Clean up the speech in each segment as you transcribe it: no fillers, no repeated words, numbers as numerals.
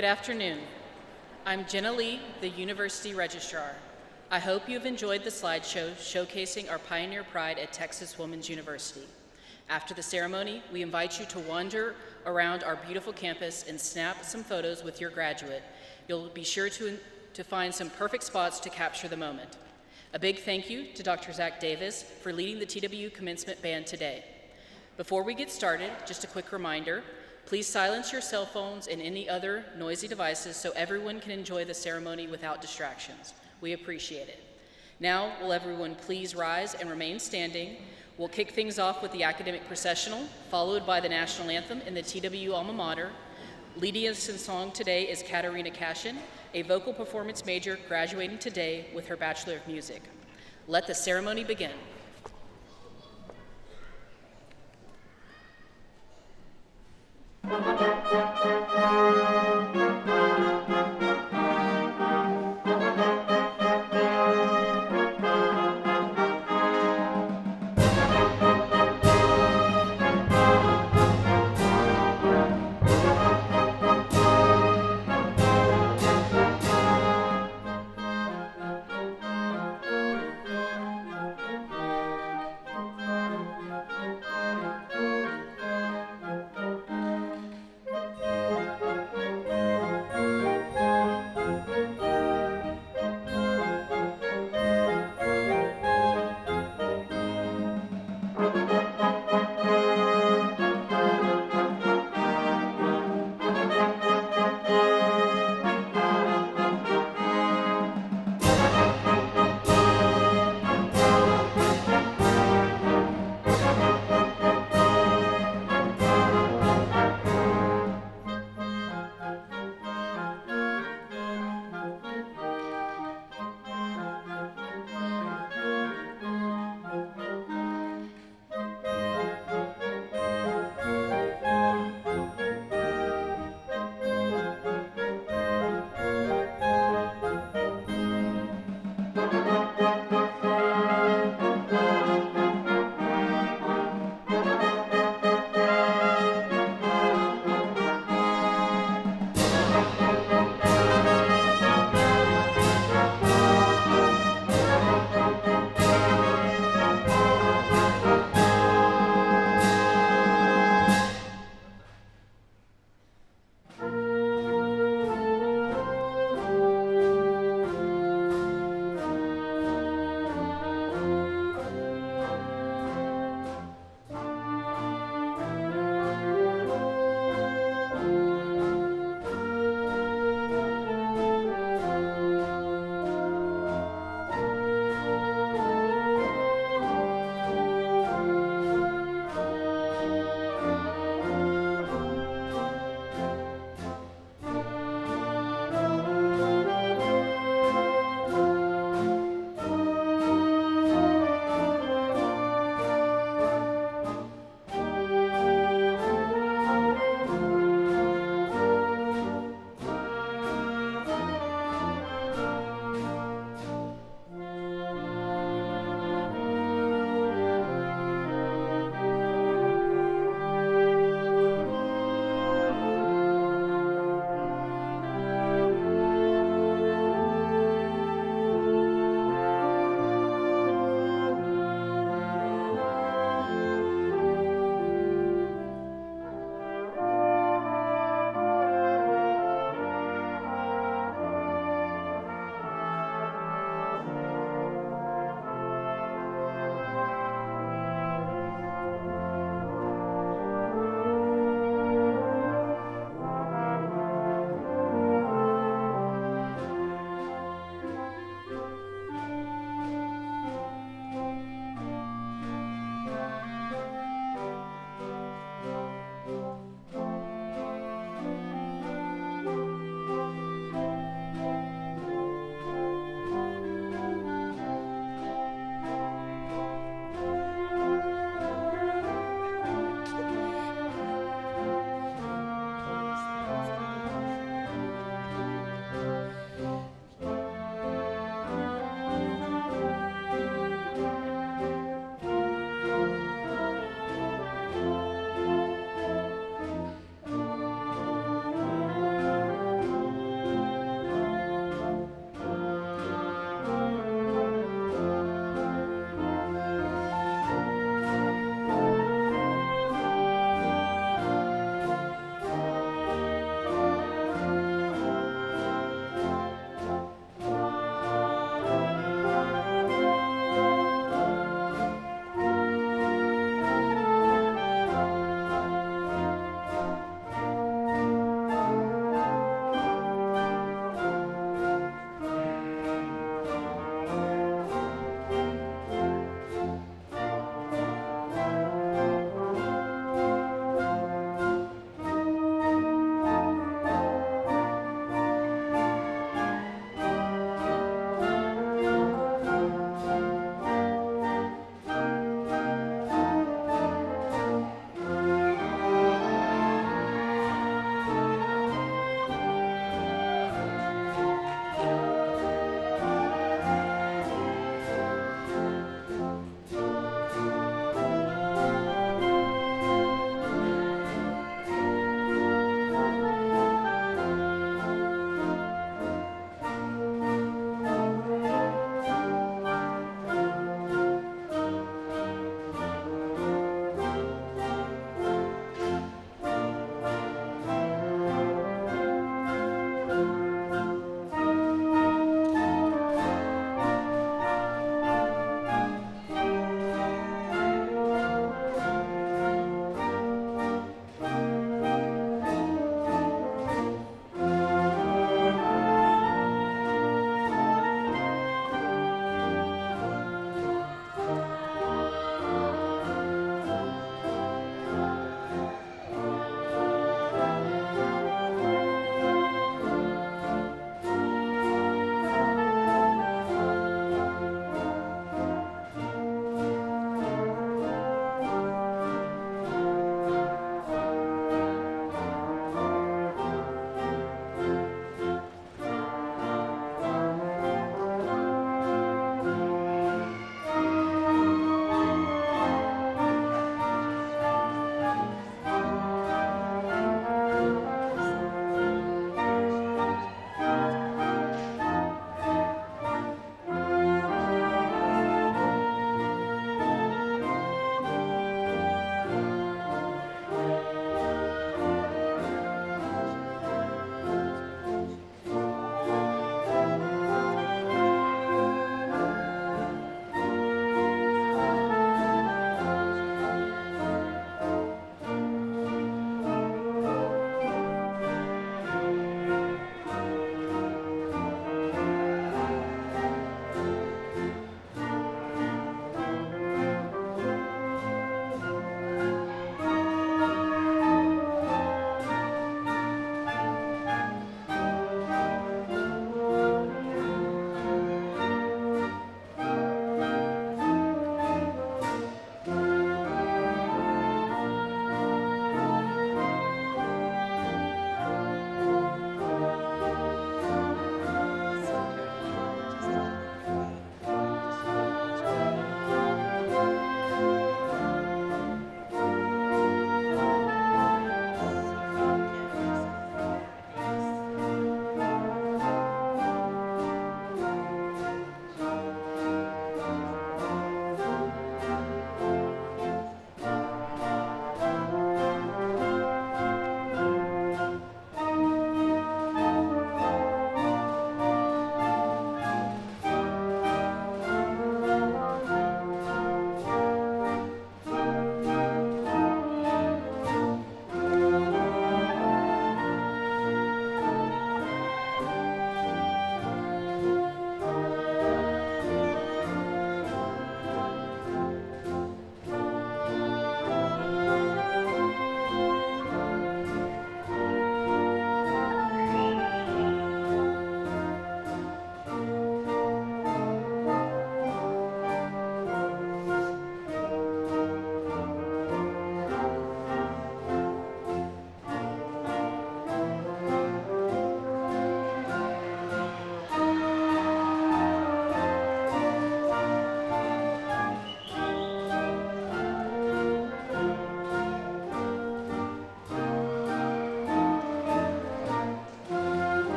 Good afternoon. I'm Jenna Lee, the University Registrar. I hope you've enjoyed the slideshow showcasing our pioneer pride at Texas Women's University. After the ceremony, we invite you to wander around our beautiful campus and snap some photos with your graduate. You'll be sure to find some perfect spots to capture the moment. A big thank you to Dr. Zach Davis for leading the TWU Commencement Band today. Before we get started, just a quick reminder, please silence your cell phones and any other noisy devices so everyone can enjoy the ceremony without distractions. We appreciate it. Now, will everyone please rise and remain standing? We'll kick things off with the academic processional, followed by the national anthem in the TWU alma mater. Leading us in song today is Katarina Cashin, a vocal performance major graduating today with her Bachelor of Music. Let the ceremony begin.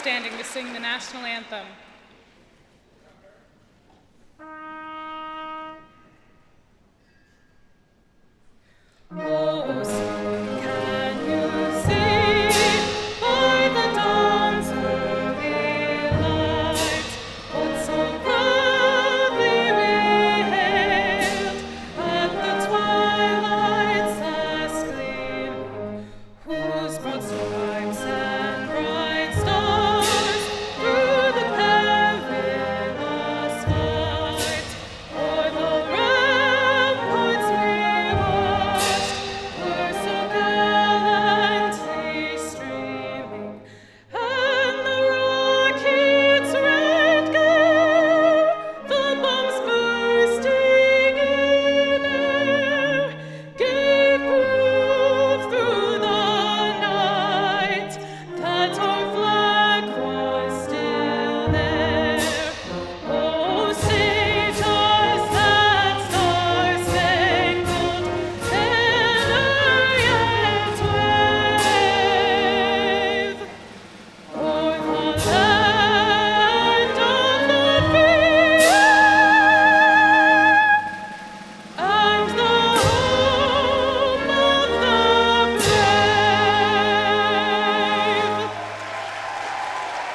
standing to sing the national anthem. Oh, sing, can you see by the dawn's early light what so proudly we hailed at the twilight's last gleaming, whose broad stripes and bright stars through the perilous fight o'er the ramparts we watched were so gallantly streaming, and the rocket's red glare, the bombs bursting in air, gave proof through the night that our flag was still there. Oh, sing us that star-spangled banner yet wave o'er the land of the free and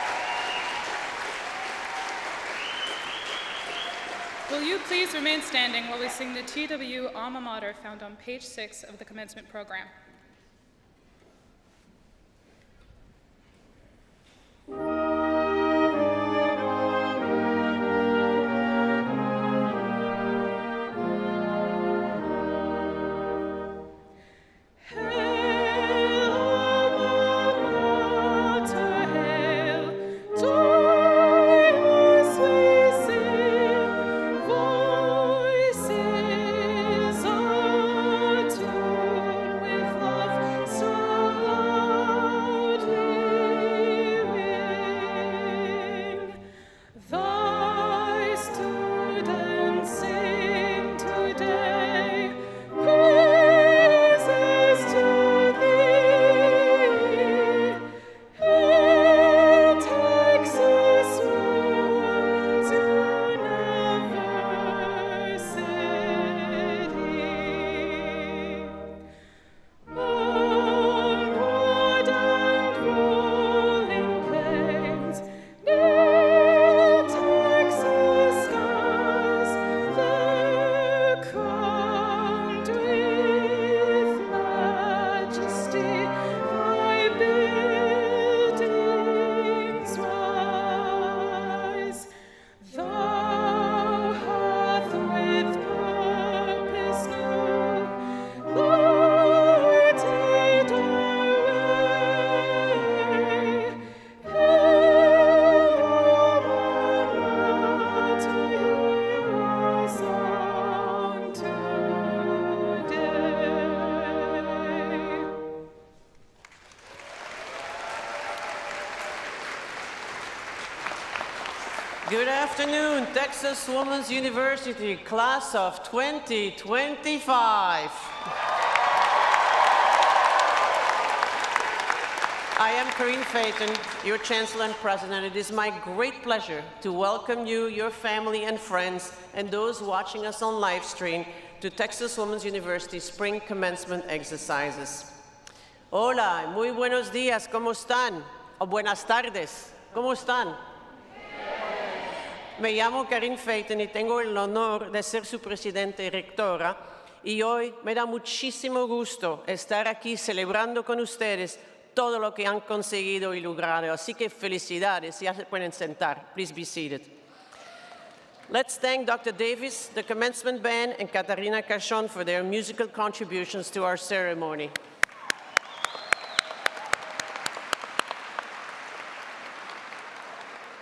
the home of the brave. Will you please remain standing while we sing the TWU alma mater found on page 6 of the commencement program? Hail, alma mater, hail, joyous we sing, voices attuned with love so loudly ring. Thy students sing today praises to thee. Hail, Texas Woman's University. On broad and rolling plains, near Texas skies, they're crowned with majesty. Thy buildings rise. Thou hath with purpose new lighted our way. Hail, alma mater, heroes on today. Good afternoon, Texas Women's University, class of 2025. I am Corinne Phaeton, your Chancellor and President. It is my great pleasure to welcome you, your family and friends, and those watching us on live stream to Texas Women's University Spring Commencement Exercises. Hola, muy buenos días, ¿cómo están? O buenas tardes, ¿cómo están? Me llamo Corinne Phaeton y tengo el honor de ser su presidenta y rectora, y hoy me da muchísimo gusto estar aquí celebrando con ustedes todo lo que han conseguido y logrado. Así que felicidades, ya se pueden sentar. Please be seated. Let's thank Dr. Davis, the Commencement Band, and Katarina Cachon for their musical contributions to our ceremony.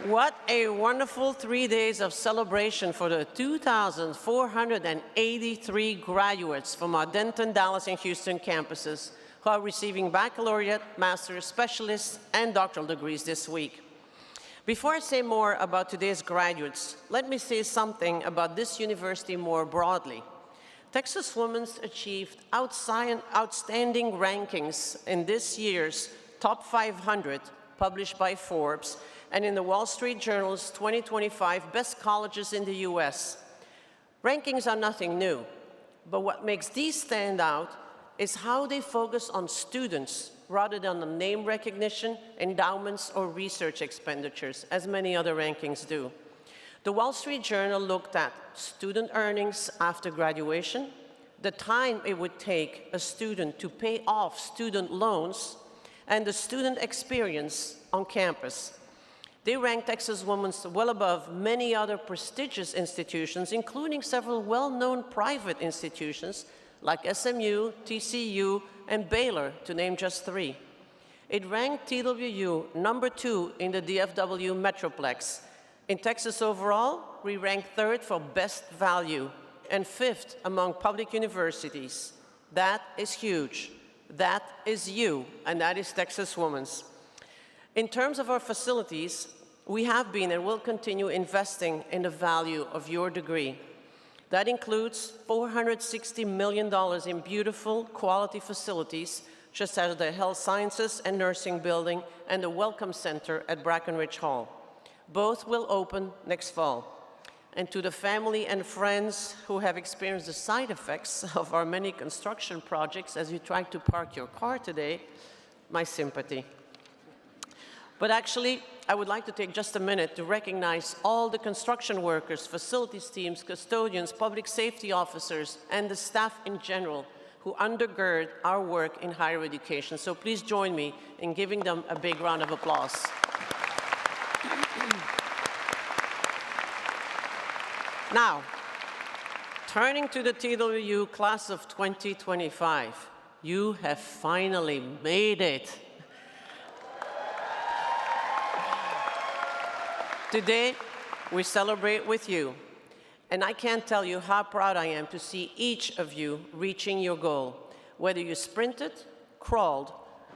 What a wonderful 3 days of celebration for the 2,483 graduates from our Denton, Dallas, and Houston campuses who are receiving baccalaureate, master's, specialist, and doctoral degrees this week. Before I say more about today's graduates, let me say something about this university more broadly. Texas Women's achieved outstanding rankings in this year's Top 500 published by Forbes, and in the Wall Street Journal's 2025 Best Colleges in the US. Rankings are nothing new, but what makes these stand out is how they focus on students rather than on name recognition, endowments, or research expenditures, as many other rankings do. The Wall Street Journal looked at student earnings after graduation, the time it would take a student to pay off student loans, and the student experience on campus. They ranked Texas Women's well above many other prestigious institutions, including several well-known private institutions like SMU, TCU, and Baylor, to name just three. It ranked TWU #2 in the DFW Metroplex. In Texas overall, we ranked 3rd for best value and 5th among public universities. That is huge. That is you, and that is Texas Women's. In terms of our facilities, we have been and will continue investing in the value of your degree. That includes $460 million in beautiful, quality facilities, such as the Health Sciences and Nursing Building and the Welcome Center at Brackenridge Hall. Both will open next fall. And to the family and friends who have experienced the side effects of our many construction projects as you try to park your car today, my sympathy. But actually, I would like to take just a minute to recognize all the construction workers, facilities teams, custodians, public safety officers, and the staff in general who undergird our work in higher education. So please join me in giving them a big round of applause. Now, turning to the TWU class of 2025, you have finally made it. Today, we celebrate with you, and I can't tell you how proud I am to see each of you reaching your goal. Whether you sprinted, crawled,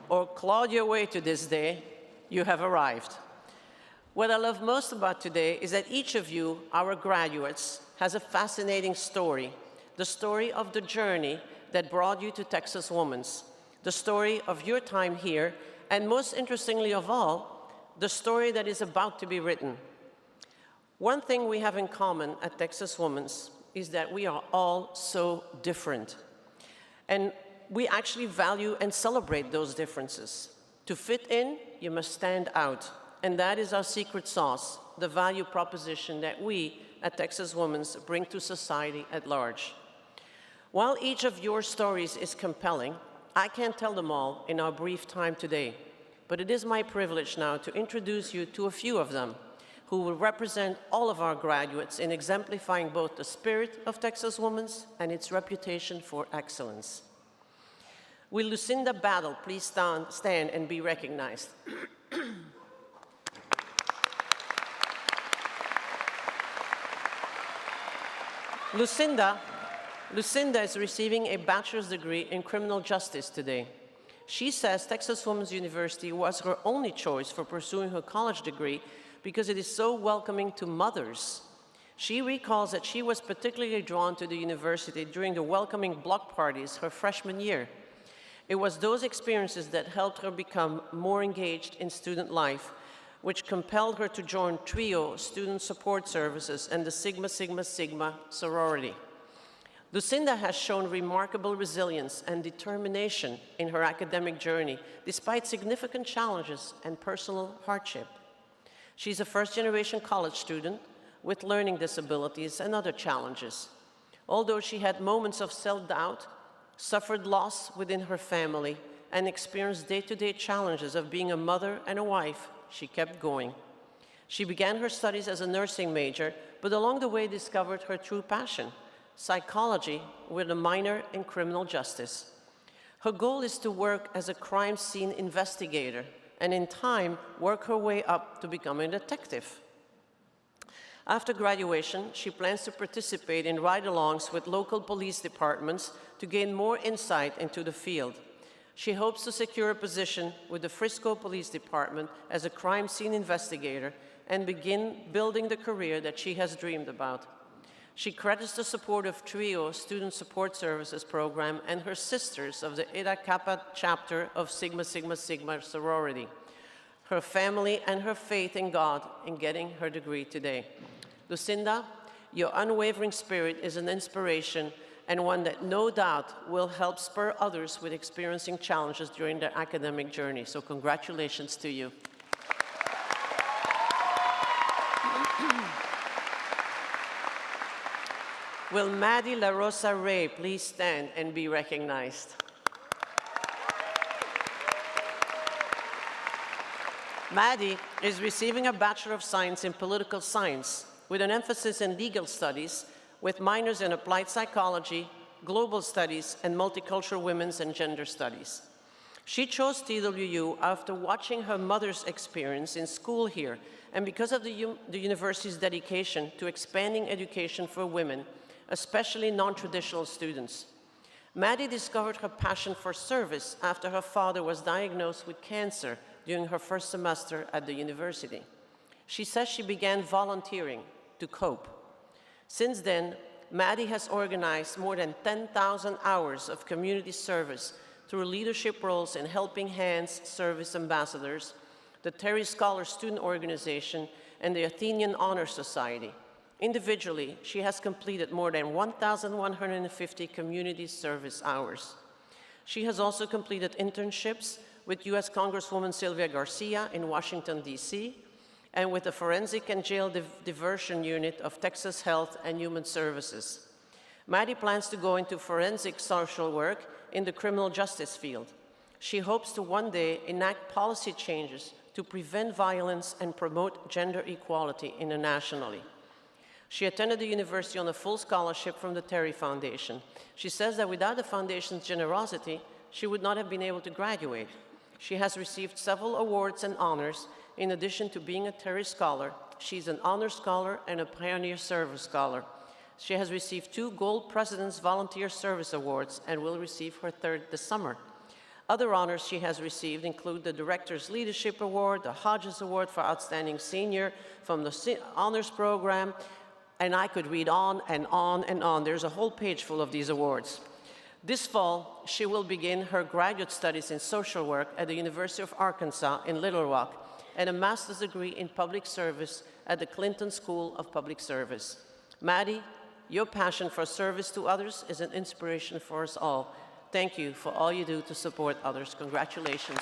or clawed your way to this day, you have arrived. What I love most about today is that each of you, our graduates, has a fascinating story, the story of the journey that brought you to Texas Women's, the story of your time here, and most interestingly of all, the story that is about to be written. One thing we have in common at Texas Women's is that we are all so different. And we actually value and celebrate those differences. To fit in, you must stand out. And that is our secret sauce, the value proposition that we at Texas Women's bring to society at large. While each of your stories is compelling, I can't tell them all in our brief time today. But it is my privilege now to introduce you to a few of them who will represent all of our graduates in exemplifying both the spirit of Texas Women's and its reputation for excellence. Will Lucinda Battle please stand and be recognized? Lucinda is receiving a bachelor's degree in criminal justice today. She says Texas Women's University was her only choice for pursuing her college degree because it is so welcoming to mothers. She recalls that she was particularly drawn to the university during the welcoming block parties her freshman year. It was those experiences that helped her become more engaged in student life, which compelled her to join TWU Student Support Services and the Sigma Sigma Sigma sorority. Lucinda has shown remarkable resilience and determination in her academic journey, despite significant challenges and personal hardship. She's a first-generation college student with learning disabilities and other challenges. Although she had moments of self-doubt, suffered loss within her family, and experienced day-to-day challenges of being a mother and a wife, she kept going. She began her studies as a nursing major, but along the way discovered her true passion, psychology with a minor in criminal justice. Her goal is to work as a crime scene investigator and in time work her way up to becoming a detective. After graduation, she plans to participate in ride-alongs with local police departments to gain more insight into the field. She hopes to secure a position with the Frisco Police Department as a crime scene investigator and begin building the career that she has dreamed about. She credits the support of TWU Student Support Services program and her sisters of the Eta Kappa chapter of Sigma Sigma Sigma sorority. her family, and her faith in God in getting her degree today. Lucinda, your unwavering spirit is an inspiration and one that no doubt will help spur others with experiencing challenges during their academic journey. So congratulations to you. Will Maddie La Rosa Ray please stand and be recognized? Maddie is receiving a Bachelor of Science in Political Science with an emphasis in legal studies with minors in applied psychology, global studies, and multicultural women's and gender studies. She chose TWU after watching her mother's experience in school here and because of the university's dedication to expanding education for women, especially non-traditional students. Maddie discovered her passion for service after her father was diagnosed with cancer during her first semester at the university. She says she began volunteering to cope. Since then, Maddie has organized more than 10,000 hours of community service through leadership roles in Helping Hands Service Ambassadors, the Terry Scholar Student Organization, and the Athenian Honor Society. Individually, she has completed more than 1,150 community service hours. She has also completed internships with U.S. Congresswoman Sylvia Garcia in Washington, D.C., and with the Forensic and Jail Diversion Unit of Texas Health and Human Services. Maddie plans to go into forensic social work in the criminal justice field. She hopes to one day enact policy changes to prevent violence and promote gender equality internationally. She attended the university on a full scholarship from the Terry Foundation. She says that without the foundation's generosity, she would not have been able to graduate. She has received several awards and honors. In addition to being a Terry Scholar, she's an Honor Scholar and a Pioneer Service Scholar. She has received 2 Gold President's Volunteer Service Awards and will receive her 3rd this summer. Other honors she has received include the Director's Leadership Award, the Hodges Award for Outstanding Senior from the Honors Program, and I could read on and on and on. There's a whole page full of these awards. This fall, she will begin her graduate studies in social work at the University of Arkansas in Little Rock and a master's degree in public service at the Clinton School of Public Service. Maddie, your passion for service to others is an inspiration for us all. Thank you for all you do to support others. Congratulations.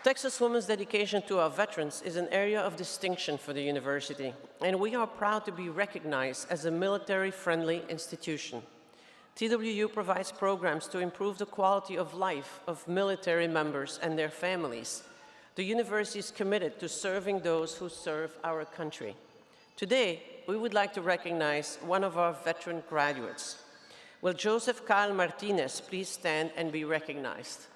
Texas Women's dedication to our veterans is an area of distinction for the university, and we are proud to be recognized as a military-friendly institution. TWU provides programs to improve the quality of life of military members and their families. The university is committed to serving those who serve our country. Today, we would like to recognize one of our veteran graduates. Will Joseph Kyle Martinez please stand and be recognized?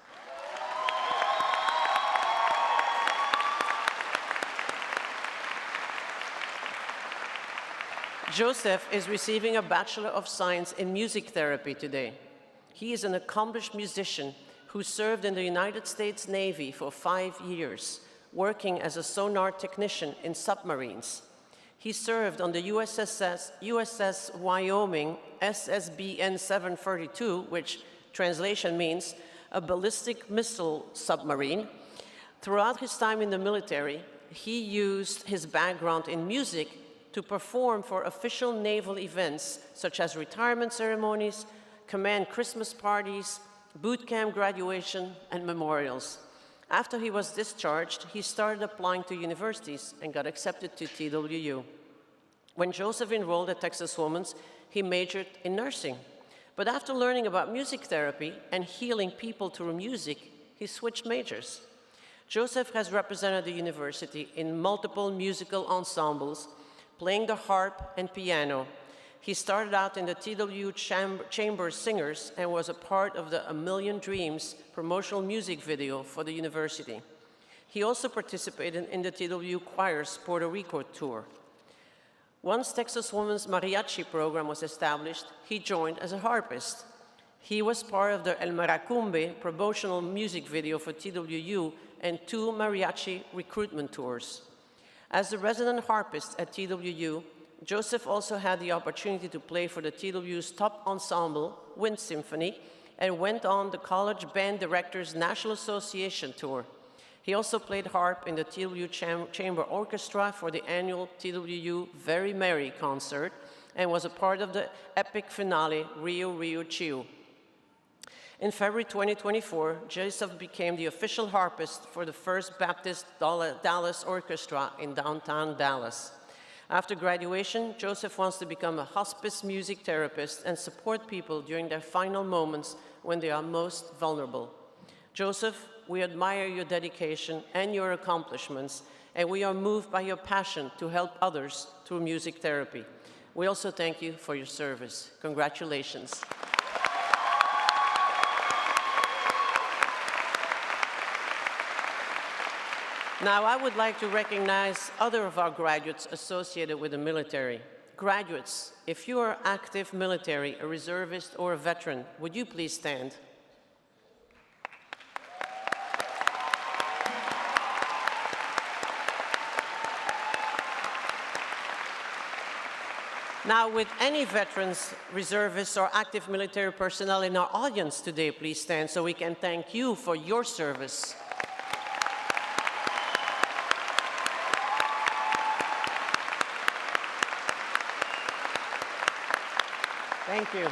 Joseph is receiving a Bachelor of Science in Music Therapy today. He is an accomplished musician who served in the United States Navy for 5 years, working as a sonar technician in submarines. He served on the USS Wyoming SSBN 732, which translation means a ballistic missile submarine. Throughout his time in the military, he used his background in music to perform for official naval events such as retirement ceremonies, command Christmas parties, boot camp graduation, and memorials. After he was discharged, he started applying to universities and got accepted to TWU. When Joseph enrolled at Texas Women's, he majored in nursing. But after learning about music therapy and healing people through music, he switched majors. Joseph has represented the university in multiple musical ensembles, playing the harp and piano. He started out in the TWU Chamber Singers and was a part of the A Million Dreams promotional music video for the university. He also participated in the TWU Choir's Puerto Rico tour. Once Texas Women's Mariachi program was established, he joined as a harpist. He was part of the El Maracumbe promotional music video for TWU and 2 mariachi recruitment tours. As the resident harpist at TWU, Joseph also had the opportunity to play for the TWU's top ensemble, Wind Symphony, and went on the College Band Directors National Association tour. He also played harp in the TWU Chamber Orchestra for the annual TWU Very Merry concert and was a part of the epic finale, Rio Rio Chiu. In February 2024, Joseph became the official harpist for the First Baptist Dallas Orchestra in downtown Dallas. After graduation, Joseph wants to become a hospice music therapist and support people during their final moments when they are most vulnerable. Joseph, we admire your dedication and your accomplishments, and we are moved by your passion to help others through music therapy. We also thank you for your service. Congratulations. Now, I would like to recognize other of our graduates associated with the military. Graduates, if you are active military, a reservist, or a veteran, would you please stand? Now, with any veterans, reservists, or active military personnel in our audience today, please stand so we can thank you for your service. Thank you.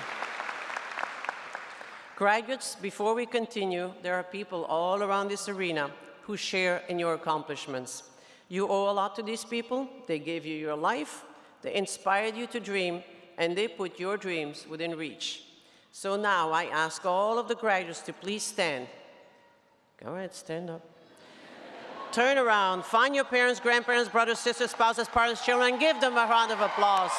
Graduates, before we continue, there are people all around this arena who share in your accomplishments. You owe a lot to these people. They gave you your life, they inspired you to dream, and they put your dreams within reach. So now I ask all of the graduates to please stand. Go ahead, stand up. Turn around, find your parents, grandparents, brothers, sisters, spouses, partners, children, and give them a round of applause.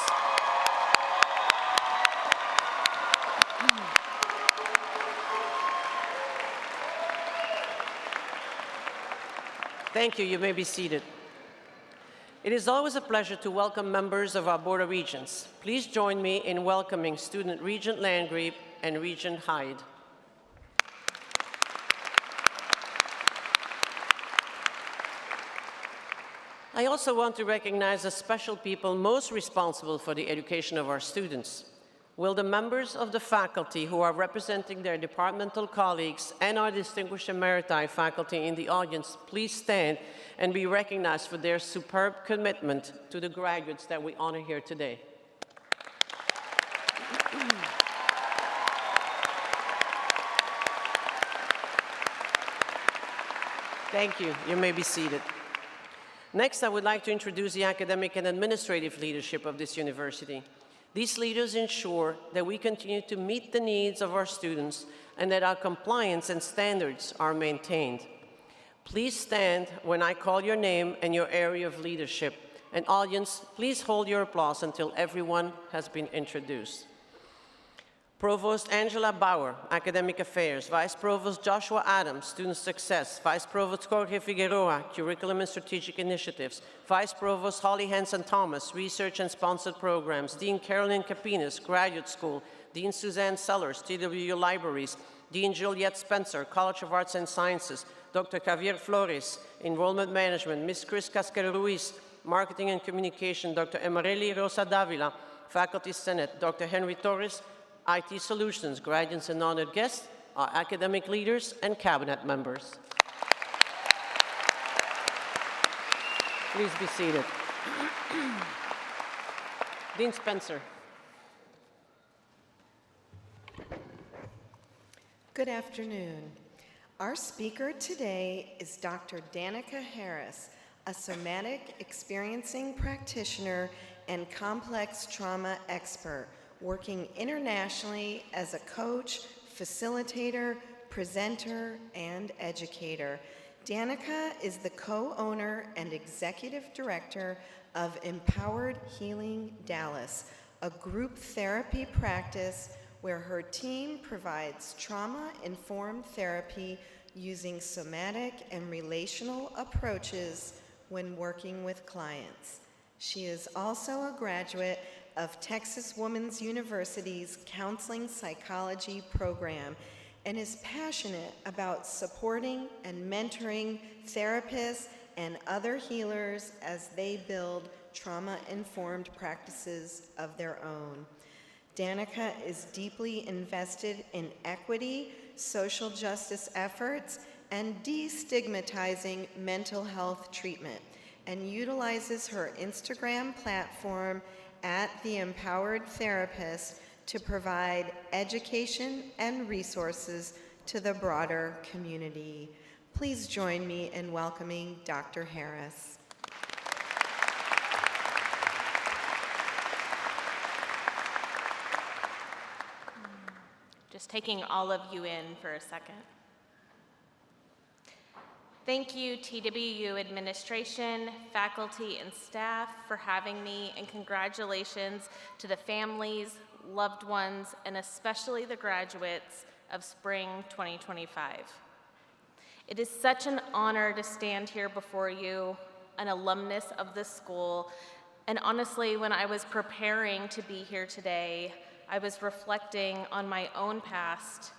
Thank you. You may be seated. It is always a pleasure to welcome members of our Board of Regents. Please join me in welcoming Student Regent Landgrebe and Regent Hyde. I also want to recognize the special people most responsible for the education of our students. Will the members of the faculty who are representing their departmental colleagues and our distinguished emeriti faculty in the audience please stand and be recognized for their superb commitment to the graduates that we honor here today. Thank you. You may be seated. Next, I would like to introduce the academic and administrative leadership of this university. These leaders ensure that we continue to meet the needs of our students and that our compliance and standards are maintained. Please stand when I call your name and your area of leadership. And audience, please hold your applause until everyone has been introduced. Provost Angela Bauer, Academic Affairs. Vice Provost Joshua Adams, Student Success. Vice Provost Jorge Figueroa, Curriculum and Strategic Initiatives. Vice Provost Holly Hanson-Thomas, Research and Sponsored Programs. Dean Carolyn Capinas, Graduate School. Dean Suzanne Sellers, TWU Libraries. Dean Juliette Spencer, College of Arts and Sciences. Dr. Javier Flores, Enrollment Management. Ms. Chris Casquero-Ruiz, Marketing and Communication. Dr. Emareli Rosa Davila, Faculty Senate. Dr. Henry Torres, IT Solutions, graduates and honored guests, our academic leaders, and cabinet members. Please be seated. Dean Spencer. Good afternoon. Our speaker today is Dr. Danica Harris, a somatic experiencing practitioner and complex trauma expert, working internationally as a coach, facilitator, presenter, and educator. Danica is the co-owner and executive director of Empowered Healing Dallas, a group therapy practice where her team provides trauma-informed therapy using somatic and relational approaches when working with clients. She is also a graduate of Texas Women's University's Counseling Psychology program and is passionate about supporting and mentoring therapists and other healers as they build trauma-informed practices of their own. Danica is deeply invested in equity, social justice efforts, and destigmatizing mental health treatment, and utilizes her Instagram platform at The Empowered Therapist to provide education and resources to the broader community. Please join me in welcoming Dr. Harris. Just taking all of you in for a second. Thank you, TWU administration, faculty, and staff for having me, and congratulations to the families, loved ones, and especially the graduates of spring 2025. It is such an honor to stand here before you, an alumnus of this school, and honestly, when I was preparing to be here today, I was reflecting on my own past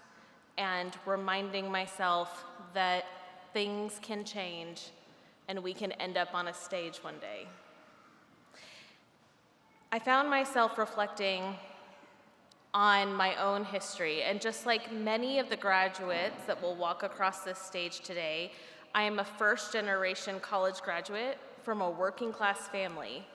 and reminding myself that things can change and we can end up on a stage one day. I found myself reflecting on my own history, and just like many of the graduates that will walk across this stage today, I am a first-generation college graduate from a working-class family.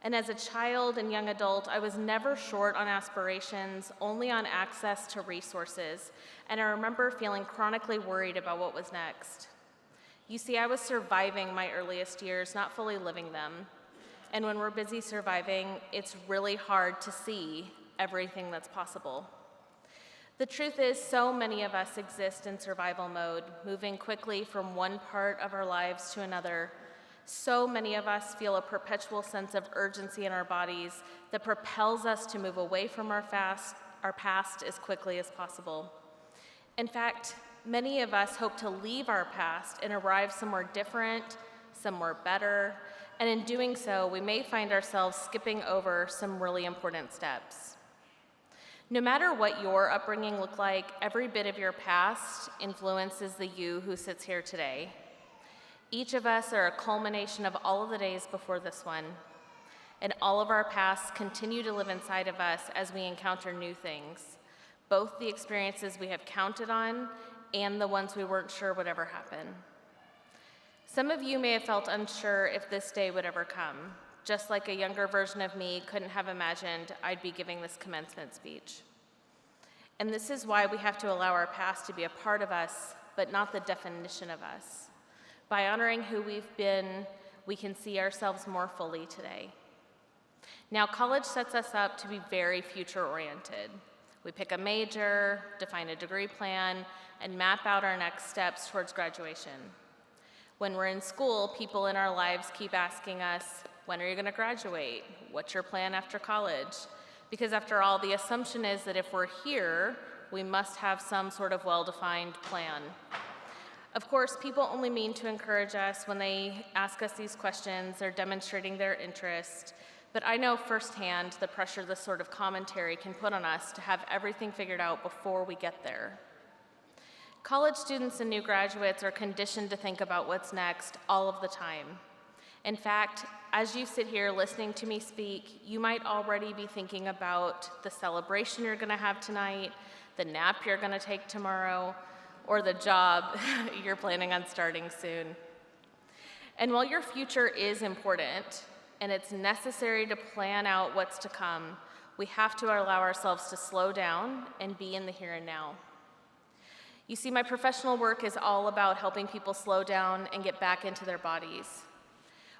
And as a child and young adult, I was never short on aspirations, only on access to resources, and I remember feeling chronically worried about what was next. You see, I was surviving my earliest years, not fully living them. And when we're busy surviving, it's really hard to see everything that's possible. The truth is, so many of us exist in survival mode, moving quickly from one part of our lives to another. So many of us feel a perpetual sense of urgency in our bodies that propels us to move away from our past as quickly as possible. In fact, many of us hope to leave our past and arrive somewhere different, somewhere better, and in doing so, we may find ourselves skipping over some really important steps. No matter what your upbringing looked like, every bit of your past influences the you who sits here today. Each of us are a culmination of all of the days before this one, and all of our pasts continue to live inside of us as we encounter new things, both the experiences we have counted on and the ones we weren't sure would ever happen. Some of you may have felt unsure if this day would ever come, just like a younger version of me couldn't have imagined I'd be giving this commencement speech. And this is why we have to allow our past to be a part of us, but not the definition of us. By honoring who we've been, we can see ourselves more fully today. Now, college sets us up to be very future-oriented. We pick a major, define a degree plan, and map out our next steps towards graduation. When we're in school, people in our lives keep asking us, when are you going to graduate? What's your plan after college? Because after all, the assumption is that if we're here, we must have some sort of well-defined plan. Of course, people only mean to encourage us when they ask us these questions. They're demonstrating their interest. But I know firsthand the pressure this sort of commentary can put on us to have everything figured out before we get there. College students and new graduates are conditioned to think about what's next all of the time. In fact, as you sit here listening to me speak, you might already be thinking about the celebration you're going to have tonight, the nap you're going to take tomorrow, or the job you're planning on starting soon. And while your future is important, and it's necessary to plan out what's to come, we have to allow ourselves to slow down and be in the here and now. You see, my professional work is all about helping people slow down and get back into their bodies.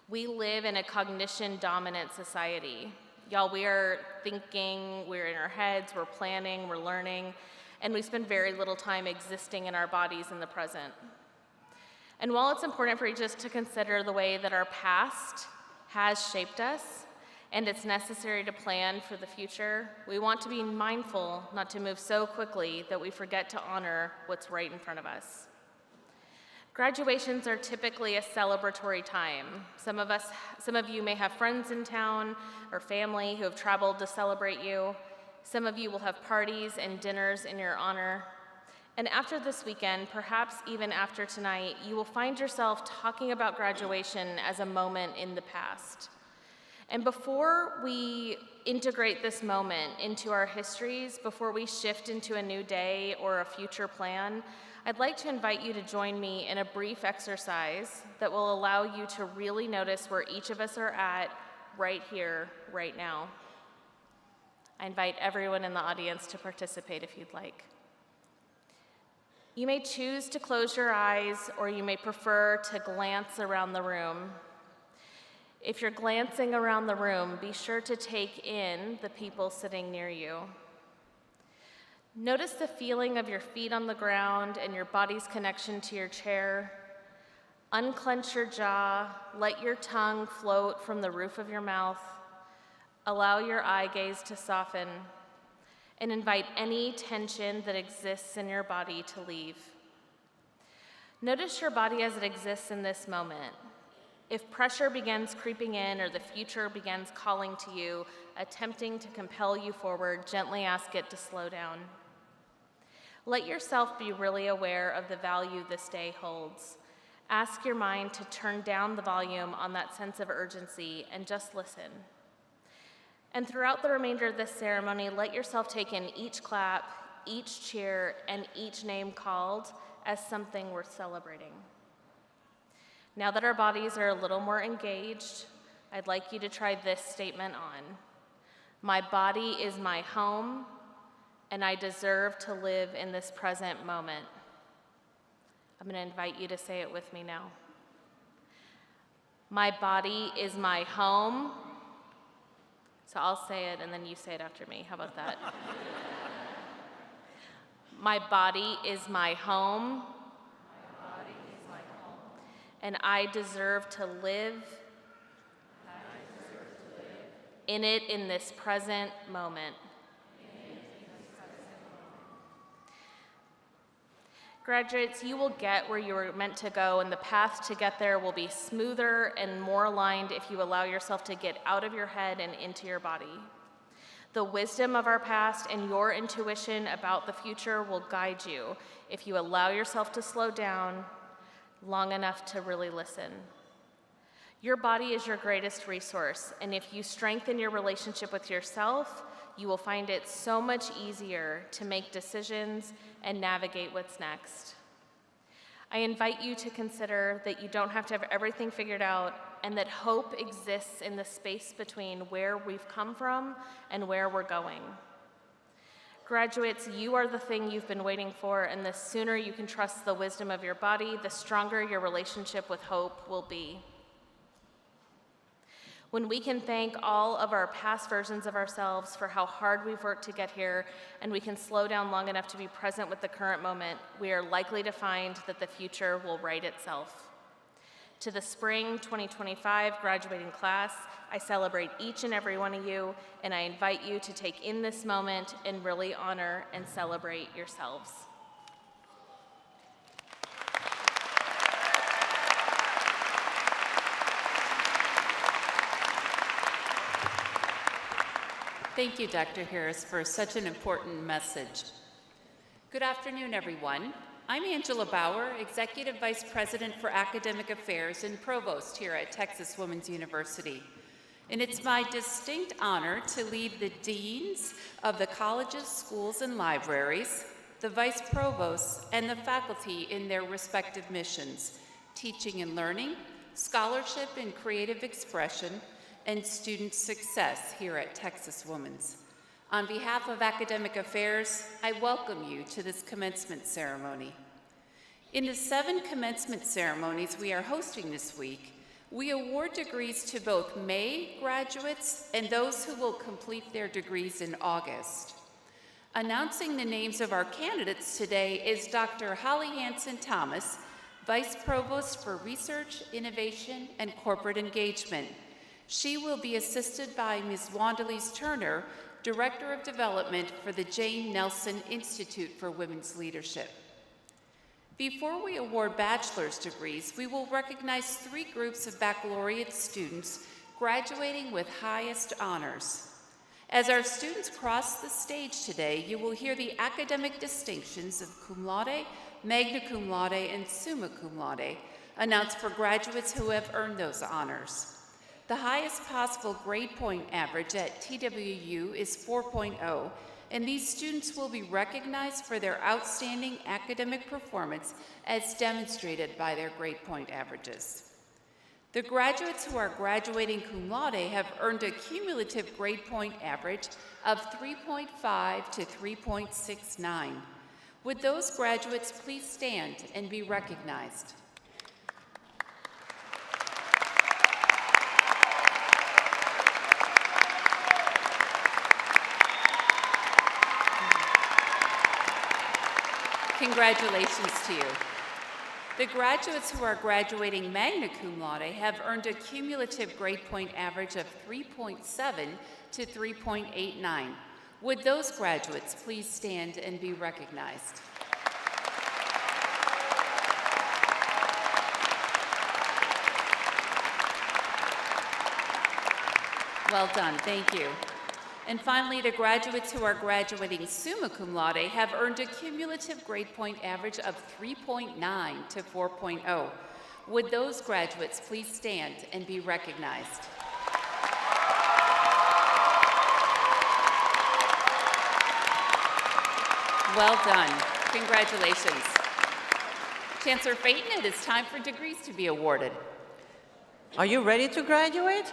We live in a cognition-dominant society. Y'all, we are thinking, we're in our heads, we're planning, we're learning, and we spend very little time existing in our bodies in the present. And while it's important for each of us to consider the way that our past has shaped us, and it's necessary to plan for the future, we want to be mindful not to move so quickly that we forget to honor what's right in front of us. Graduations are typically a celebratory time. Some of you may have friends in town or family who have traveled to celebrate you. Some of you will have parties and dinners in your honor. And after this weekend, perhaps even after tonight, you will find yourself talking about graduation as a moment in the past. And before we integrate this moment into our histories, before we shift into a new day or a future plan, I'd like to invite you to join me in a brief exercise that will allow you to really notice where each of us are at right here, right now. I invite everyone in the audience to participate if you'd like. You may choose to close your eyes, or you may prefer to glance around the room. If you're glancing around the room, be sure to take in the people sitting near you. Notice the feeling of your feet on the ground and your body's connection to your chair. Unclench your jaw, let your tongue float from the roof of your mouth. Allow your eye gaze to soften, and invite any tension that exists in your body to leave. Notice your body as it exists in this moment. If pressure begins creeping in or the future begins calling to you, attempting to compel you forward, gently ask it to slow down. Let yourself be really aware of the value this day holds. Ask your mind to turn down the volume on that sense of urgency and just listen. And throughout the remainder of this ceremony, let yourself take in each clap, each cheer, and each name called as something worth celebrating. Now that our bodies are a little more engaged, I'd like you to try this statement on. My body is my home, and I deserve to live in this present moment. I'm going to invite you to say it with me now. My body is my home. So I'll say it, and then you say it after me. How about that? My body is my home. And I deserve to live in it in this present moment. Graduates, you will get where you were meant to go, and the path to get there will be smoother and more aligned if you allow yourself to get out of your head and into your body. The wisdom of our past and your intuition about the future will guide you if you allow yourself to slow down long enough to really listen. Your body is your greatest resource, and if you strengthen your relationship with yourself, you will find it so much easier to make decisions and navigate what's next. I invite you to consider that you don't have to have everything figured out, and that hope exists in the space between where we've come from and where we're going. Graduates, you are the thing you've been waiting for, and the sooner you can trust the wisdom of your body, the stronger your relationship with hope will be. When we can thank all of our past versions of ourselves for how hard we've worked to get here, and we can slow down long enough to be present with the current moment, we are likely to find that the future will right itself. To the spring 2025 graduating class, I celebrate each and every one of you, and I invite you to take in this moment and really honor and celebrate yourselves. Thank you, Dr. Harris, for such an important message. Good afternoon, everyone. I'm Angela Bauer, Executive Vice President for Academic Affairs and Provost here at Texas Women's University. And it's my distinct honor to lead the deans of the colleges, schools, and libraries, the vice provosts, and the faculty in their respective missions, teaching and learning, scholarship and creative expression, and student success here at Texas Women's. On behalf of Academic Affairs, I welcome you to this commencement ceremony. In the 7 commencement ceremonies we are hosting this week, we award degrees to both May graduates and those who will complete their degrees in August. Announcing the names of our candidates today is Dr. Holly Hanson-Thomas, Vice Provost for Research, Innovation, and Corporate Engagement. She will be assisted by Ms. Wandelise Turner, Director of Development for the Jane Nelson Institute for Women's Leadership. Before we award bachelor's degrees, we will recognize 3 groups of baccalaureate students graduating with highest honors. As our students cross the stage today, you will hear the academic distinctions of cum laude, magna cum laude, and summa cum laude announced for graduates who have earned those honors. The highest possible grade point average at TWU is 4.0, and these students will be recognized for their outstanding academic performance as demonstrated by their grade point averages. The graduates who are graduating cum laude have earned a cumulative grade point average of 3.5 to 3.69. Would those graduates please stand and be recognized? Congratulations to you. The graduates who are graduating magna cum laude have earned a cumulative grade point average of 3.7 to 3.89. Would those graduates please stand and be recognized? Well done, thank you. And finally, the graduates who are graduating summa cum laude have earned a cumulative grade point average of 3.9 to 4.0. Would those graduates please stand and be recognized? Well done. Congratulations. Chancellor Phaeton, it is time for degrees to be awarded. Are you ready to graduate?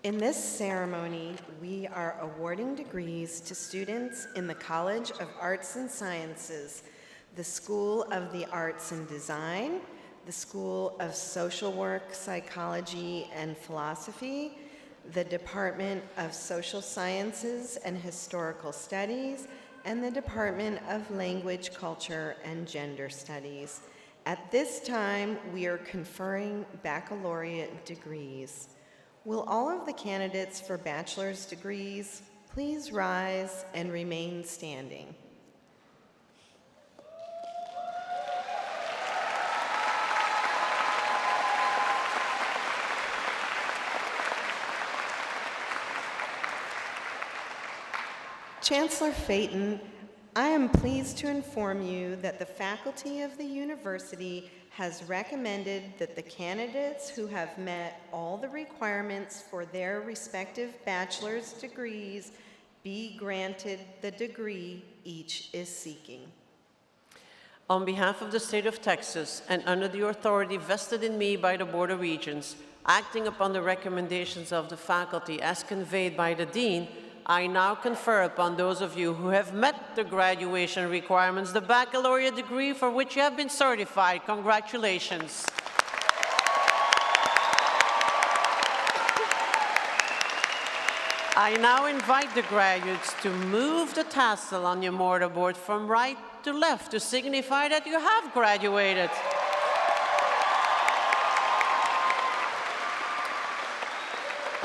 In this ceremony, we are awarding degrees to students in the College of Arts and Sciences, the School of the Arts and Design, the School of Social Work, Psychology, and Philosophy, the Department of Social Sciences and Historical Studies, and the Department of Language, Culture, and Gender Studies. At this time, we are conferring baccalaureate degrees. Will all of the candidates for bachelor's degrees please rise and remain standing? Chancellor Phaeton, I am pleased to inform you that the faculty of the university has recommended that the candidates who have met all the requirements for their respective bachelor's degrees be granted the degree each is seeking. On behalf of the state of Texas and under the authority vested in me by the Board of Regents, acting upon the recommendations of the faculty as conveyed by the Dean, I now confer upon those of you who have met the graduation requirements the baccalaureate degree for which you have been certified. Congratulations. I now invite the graduates to move the tassel on your mortarboard from right to left to signify that you have graduated.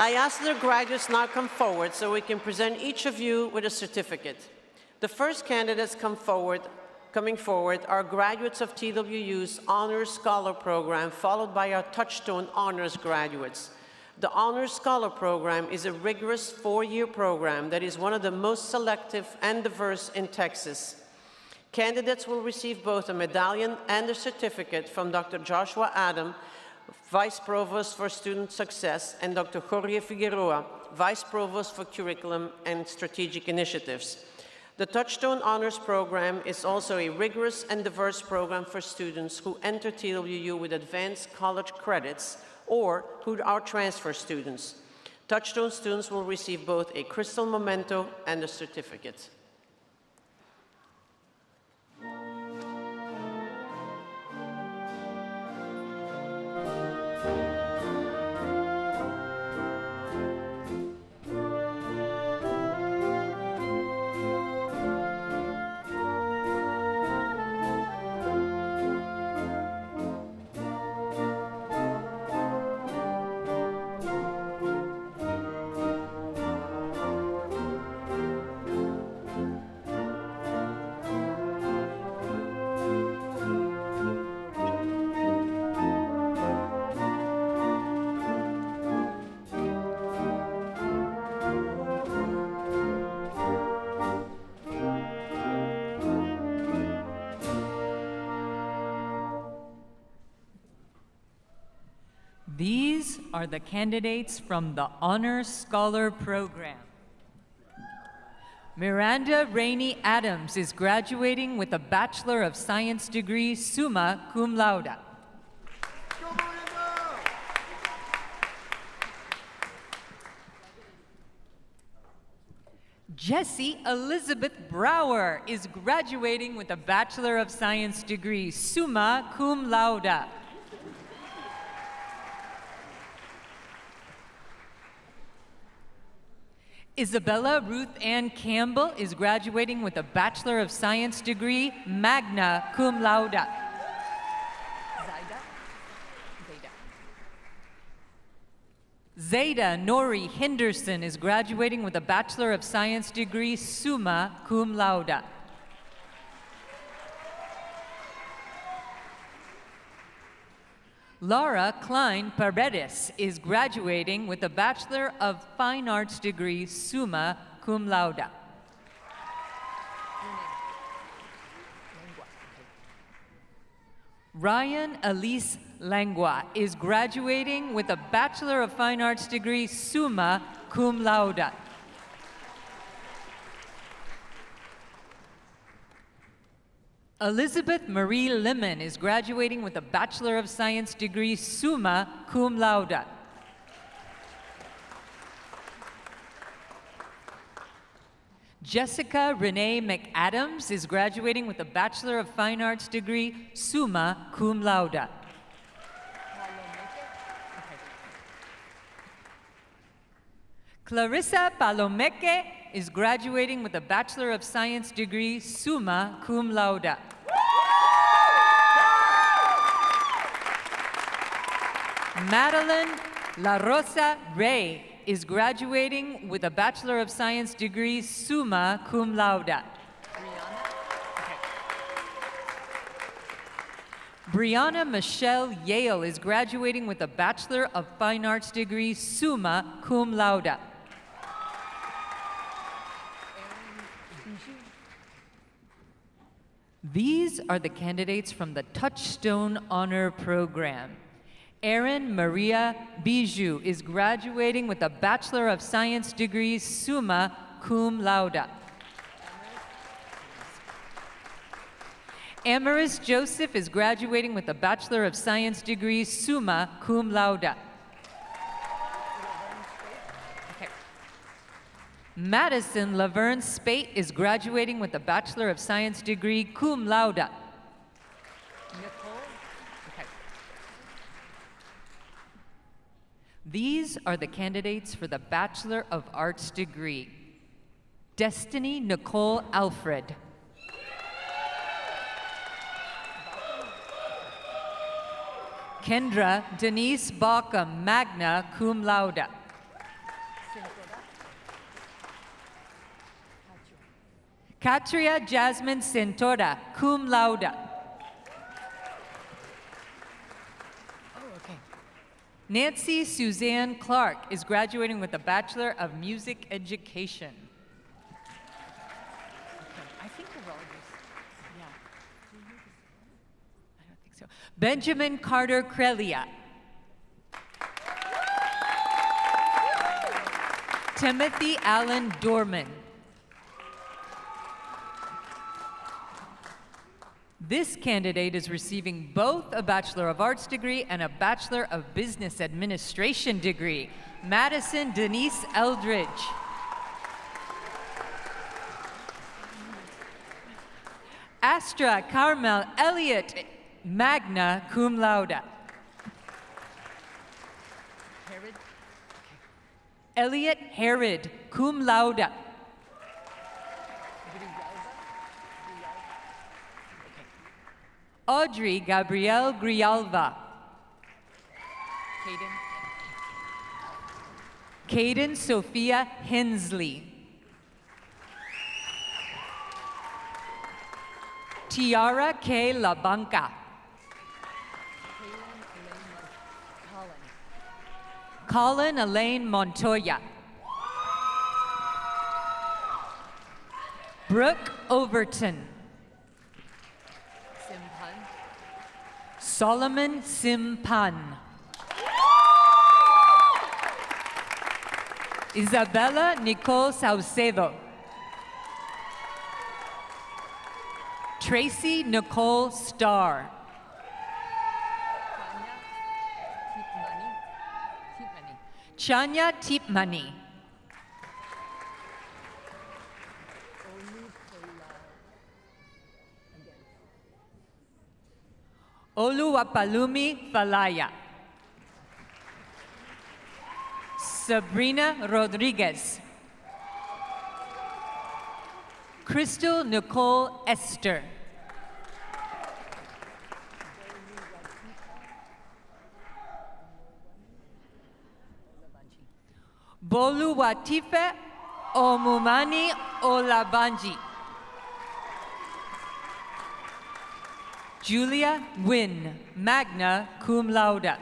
I ask the graduates now come forward so we can present each of you with a certificate. The first candidates coming forward are graduates of TWU's Honors Scholar Program, followed by our Touchstone Honors graduates. The Honors Scholar Program is a rigorous four-year program that is one of the most selective and diverse in Texas. Candidates will receive both a medallion and a certificate from Dr. Joshua Adam, Vice Provost for Student Success, and Dr. Jorge Figueroa, Vice Provost for Curriculum and Strategic Initiatives. The Touchstone Honors Program is also a rigorous and diverse program for students who enter TWU with advanced college credits or who are transfer students. Touchstone students will receive both a crystal memento and a certificate. These are the candidates from the Honor Scholar Program. Miranda Rainey Adams is graduating with a Bachelor of Science degree, summa cum laude. Jessie Elizabeth Brower is graduating with a Bachelor of Science degree, summa cum laude. Isabella Ruth Ann Campbell is graduating with a Bachelor of Science degree, magna cum laude. Zeta Nori Henderson is graduating with a Bachelor of Science degree, summa cum laude. Laura Klein Paredes is graduating with a Bachelor of Fine Arts degree, summa cum laude. Ryan Elise Langua is graduating with a Bachelor of Fine Arts degree, summa cum laude. Elizabeth Marie Lemon is graduating with a Bachelor of Science degree, summa cum laude. Jessica Renee McAdams is graduating with a Bachelor of Fine Arts degree, summa cum laude. Clarissa Palomeque is graduating with a Bachelor of Science degree, summa cum laude. Madeline La Rosa Rey is graduating with a Bachelor of Science degree, summa cum laude. Brianna Michelle Yale is graduating with a Bachelor of Fine Arts degree, summa cum laude. These are the candidates from the Touchstone Honor Program. Erin Maria Bijou is graduating with a Bachelor of Science degree, summa cum laude. Amaris Joseph is graduating with a Bachelor of Science degree, summa cum laude. Madison Laverne Spate is graduating with a Bachelor of Science degree, cum laude. These are the candidates for the Bachelor of Arts degree. Destiny Nicole Alfred. Kendra Denise Baucom, magna cum laude. Katria Jasmine Centora, cum laude. Nancy Suzanne Clark is graduating with a Bachelor of Music Education. I think we're all just, yeah. I don't think so. Benjamin Carter Crelia. Timothy Allen Dorman. This candidate is receiving both a Bachelor of Arts degree and a Bachelor of Business Administration degree. Madison Denise Eldridge. Astra Carmel Elliott, magna cum laude. Elliott Herod, cum laude. Audrey Gabrielle Grialva. Caden Sophia Hensley. Tiara K. LaBanca. Colin Elaine Montoya. Brooke Overton. Solomon Simpan. Isabella Nicole Saucedo. Tracy Nicole Starr. Chanya Tipmani. Oluwapalumi Falaya. Sabrina Rodriguez. Crystal Nicole Esther. Boluwatife Omumani Olabanji. Julia Wynn, magna cum laude.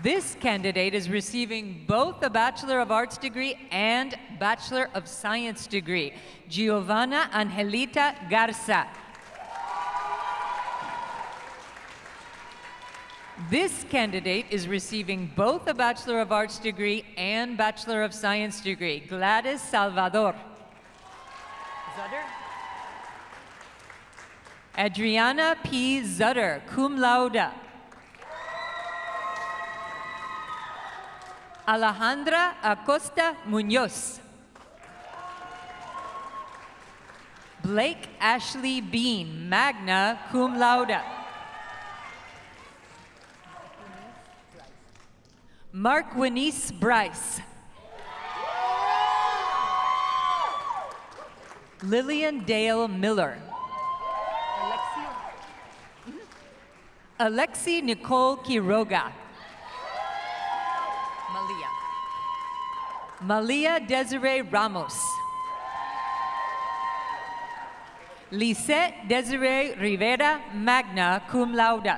This candidate is receiving both a Bachelor of Arts degree and Bachelor of Science degree. Giovanna Angelita Garza. This candidate is receiving both a Bachelor of Arts degree and Bachelor of Science degree. Gladys Salvador. Zutter. Adriana P. Zutter, cum laude. Alejandra Acosta Munoz. Blake Ashley Bean, magna cum laude. Mark Winnice Bryce. Lillian Dale Miller. Alexi Nicole Quiroga. Malia Desiree Ramos. Lisette Desiree Rivera, magna cum laude.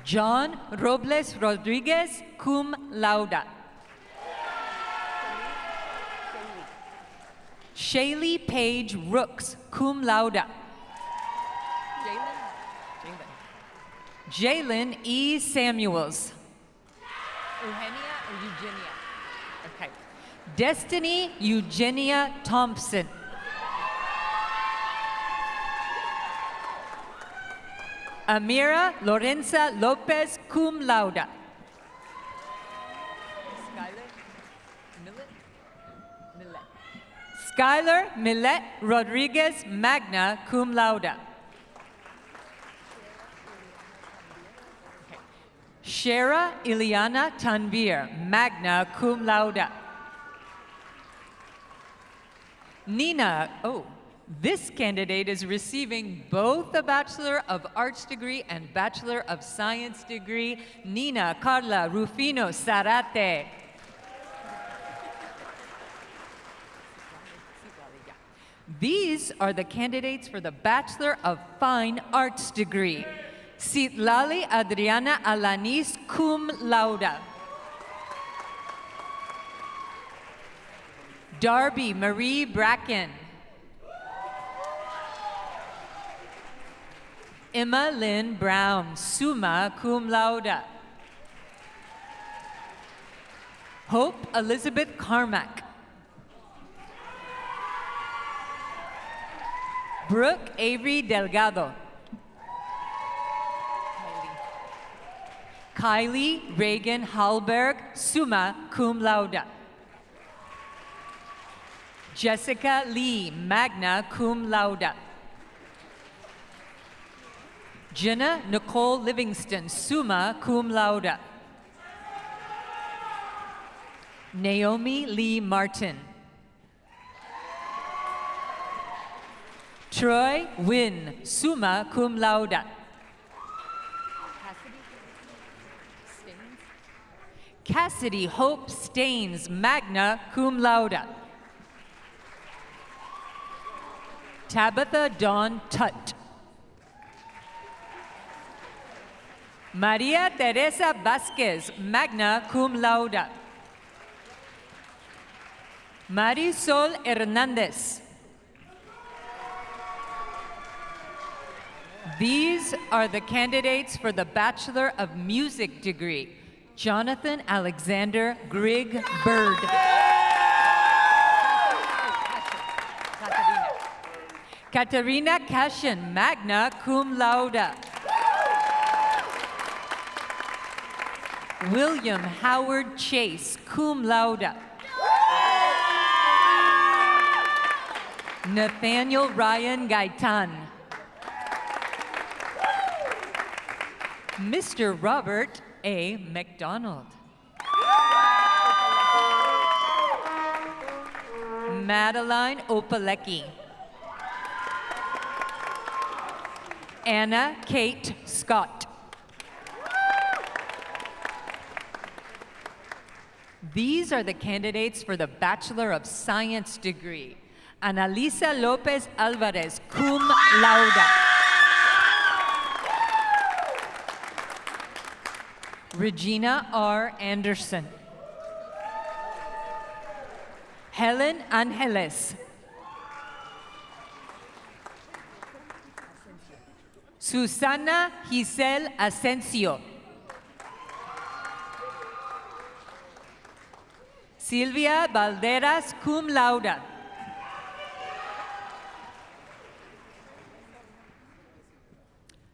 John Robles Rodriguez, cum laude. Shaylee Page Rooks, cum laude. Jalen E. Samuels. Eugenia or Eugenia? Okay. Destiny Eugenia Thompson. Amira Lorenza Lopez, cum laude. Skylar Millet Rodriguez, magna cum laude. Shara Ileana Tanvir, magna cum laude. Nina, this candidate is receiving both a Bachelor of Arts degree and Bachelor of Science degree. Nina Carla Rufino Sarate. These are the candidates for the Bachelor of Fine Arts degree. Sitlali Adriana Alanis, cum laude. Darby Marie Bracken. Emma Lynn Brown, summa cum laude. Hope Elizabeth Carmack. Brooke Avery Delgado. Kylie Reagan Hallberg, summa cum laude. Jessica Lee, magna cum laude. Jenna Nicole Livingston, summa cum laude. Naomi Lee Martin. Troy Wynn, summa cum laude. Cassidy Hope Staines, magna cum laude. Tabitha Dawn Tutt. Maria Teresa Vasquez, magna cum laude. Marisol Hernandez. These are the candidates for the Bachelor of Music degree. Jonathan Alexander Grigg Bird. Katarina Cashin, magna cum laude. William Howard Chase, cum laude. Nathaniel Ryan Gaitan. Mr. Robert A. McDonald. Madeline Opalecki. Anna Kate Scott. These are the candidates for the Bachelor of Science degree. Analisa Lopez Alvarez, cum laude. Regina R. Anderson. Helen Angeles. Susana Giselle Asensio. Silvia Valderas, cum laude.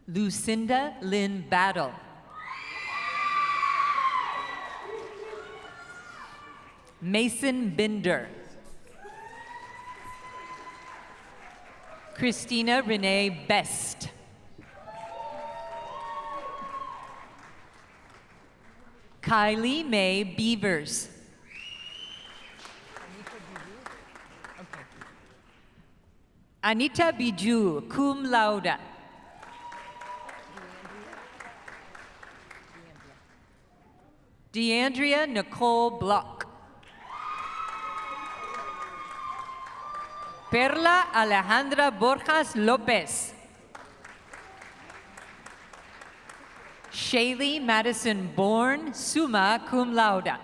Lucinda Lynn Battle. Mason Binder. Christina Renee Best. Kylie Mae Beavers. Anita Biju, cum laude. DeAndrea Nicole Block. Perla Alejandra Borjas Lopez. Shaylee Madison Bourne, summa cum laude.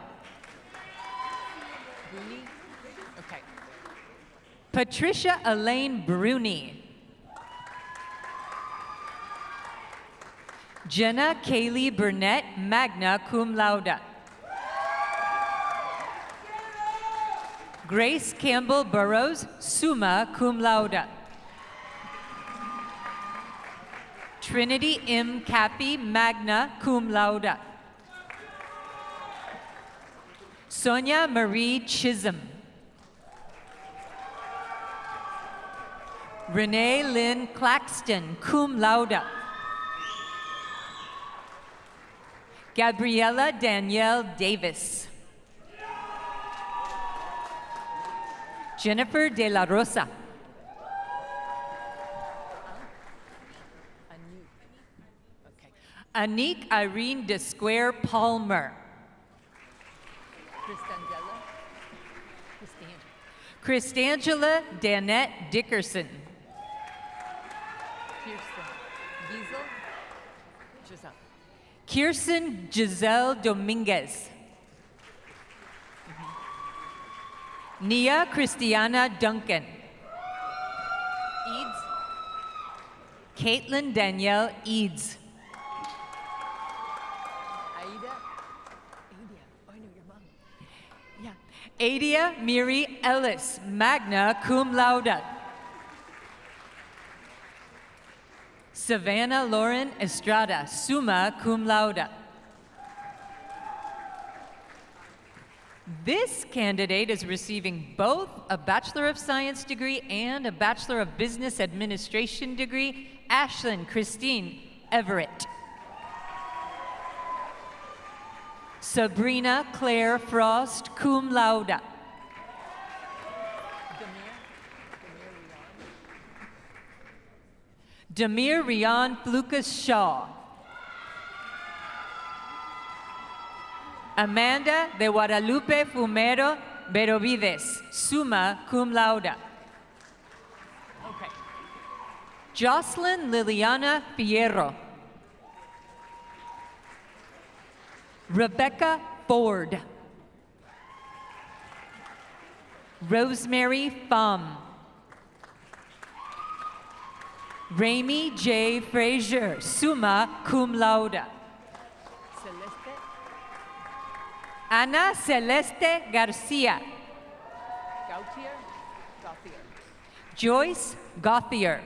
Okay. Patricia Elaine Bruni. Jenna Kaylee Burnett, magna cum laude. Grace Campbell Burrows, summa cum laude. Trinity M. Cappy, magna cum laude. Sonia Marie Chisholm. Renee Lynn Claxton, cum laude. Gabriela Danielle Davis. Jennifer De La Rosa. Anique Irene De Square Palmer. Christangela Danette Dickerson. Kirsten Giselle Dominguez. Nia Christiana Duncan. Eads. Caitlin Danielle Eads. Adia Miri Ellis, magna cum laude. Savannah Lauren Estrada, summa cum laude. This candidate is receiving both a Bachelor of Science degree and a Bachelor of Business Administration degree, Ashlyn Christine Everett. Sabrina Claire Frost, cum laude. Demir Rian Flukas Shaw. Amanda de Guadalupe Fumero Berovides, summa cum laude. Okay. Jocelyn Liliana Fierro. Rebecca Ford. Rosemary Pham. Raimi J. Frazier, summa cum laude. Ana Celeste Garcia. Joyce Gauthier.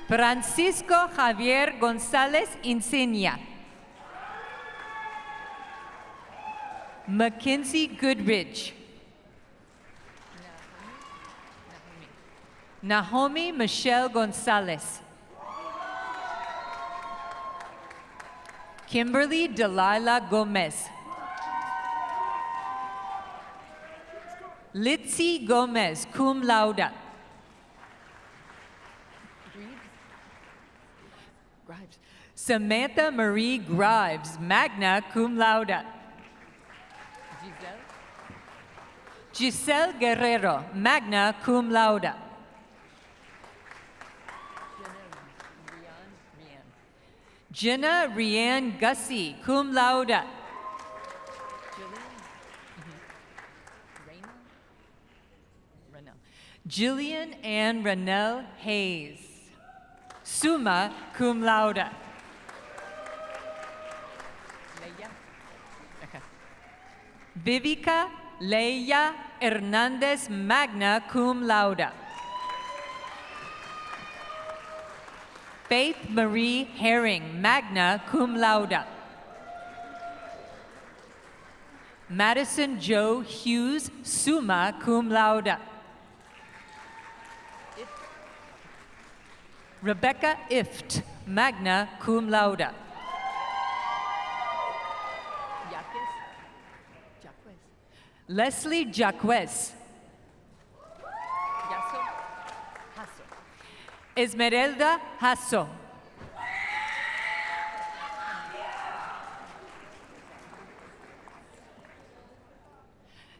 Francisco Javier González Insignia. Mackenzie Goodridge. Naomi Michelle Gonzalez. Kimberly Delilah Gomez. Litzy Gomez, cum laude. Samantha Marie Grives, magna cum laude. Giselle Guerrero, magna cum laude. Jenna Rianne Gussie, cum laude. Jillian Ann Ranell Hayes, summa cum laude. Vivica Leia Hernandez, magna cum laude. Faith Marie Herring, magna cum laude. Madison Joe Hughes, summa cum laude. Rebecca Ift, magna cum laude. Leslie Jacques. Esmeralda Hasso.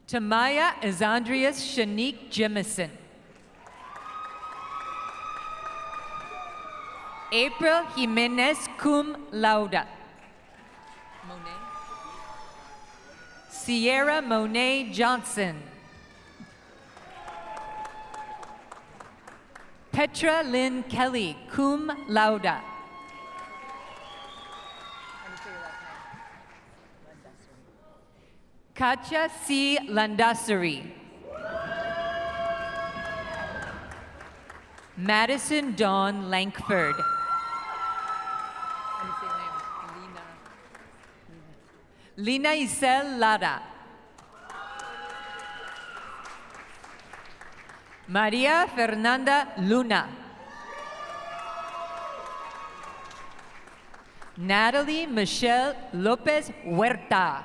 Tamaya Isandrius Shanique Jemison. April Jimenez cum laude. Sierra Monet Johnson. Petra Lynn Kelly, cum laude. Katja C. Landasari. Madison Dawn Lankford. Lina Isel Lara. Maria Fernanda Luna. Natalie Michelle Lopez Huerta.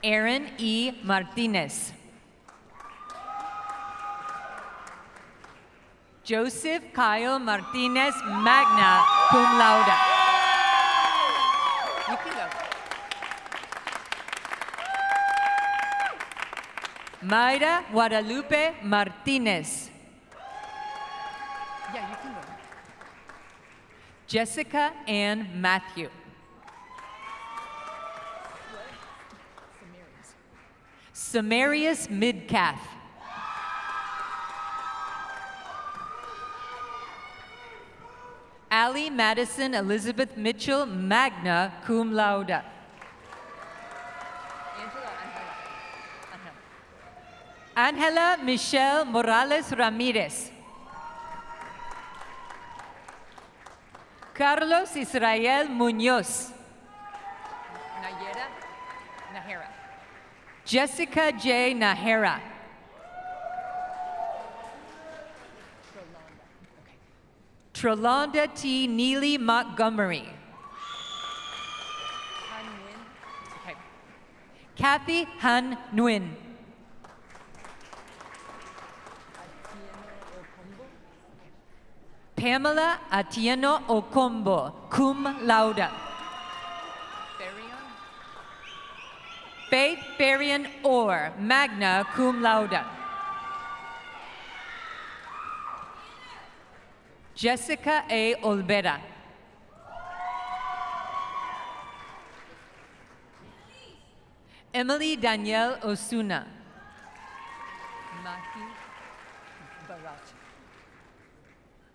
Aaron E. Martinez. Joseph Kyle Martinez, magna cum laude. You can go. Mayra Guadalupe Martinez. Yeah, you can go. Jessica Ann Matthew. Samarius Midcalf. Allie Madison Elizabeth Mitchell, magna cum laude. Angela Michelle Morales Ramirez. Carlos Israel Munoz. Nahera. Jessica J. Nahera. Trolonda T. Neely Montgomery. Kathy Han Nguyen. Pamela Atieno Ocombo, cum laude. Faith Farian Orr, magna cum laude. Jessica A. Olvera. Emily Danielle Osuna.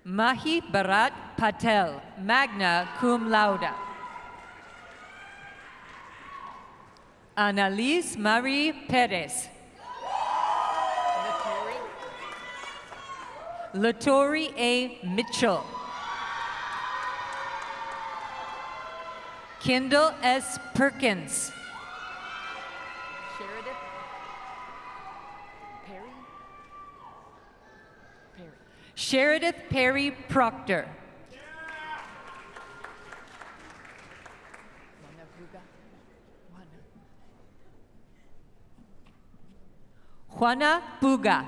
Mahi Bharat Patel, magna cum laude. Annalise Marie Perez. Latori A. Mitchell. Kendall S. Perkins. Sheridith Perry Proctor. Juana Buga.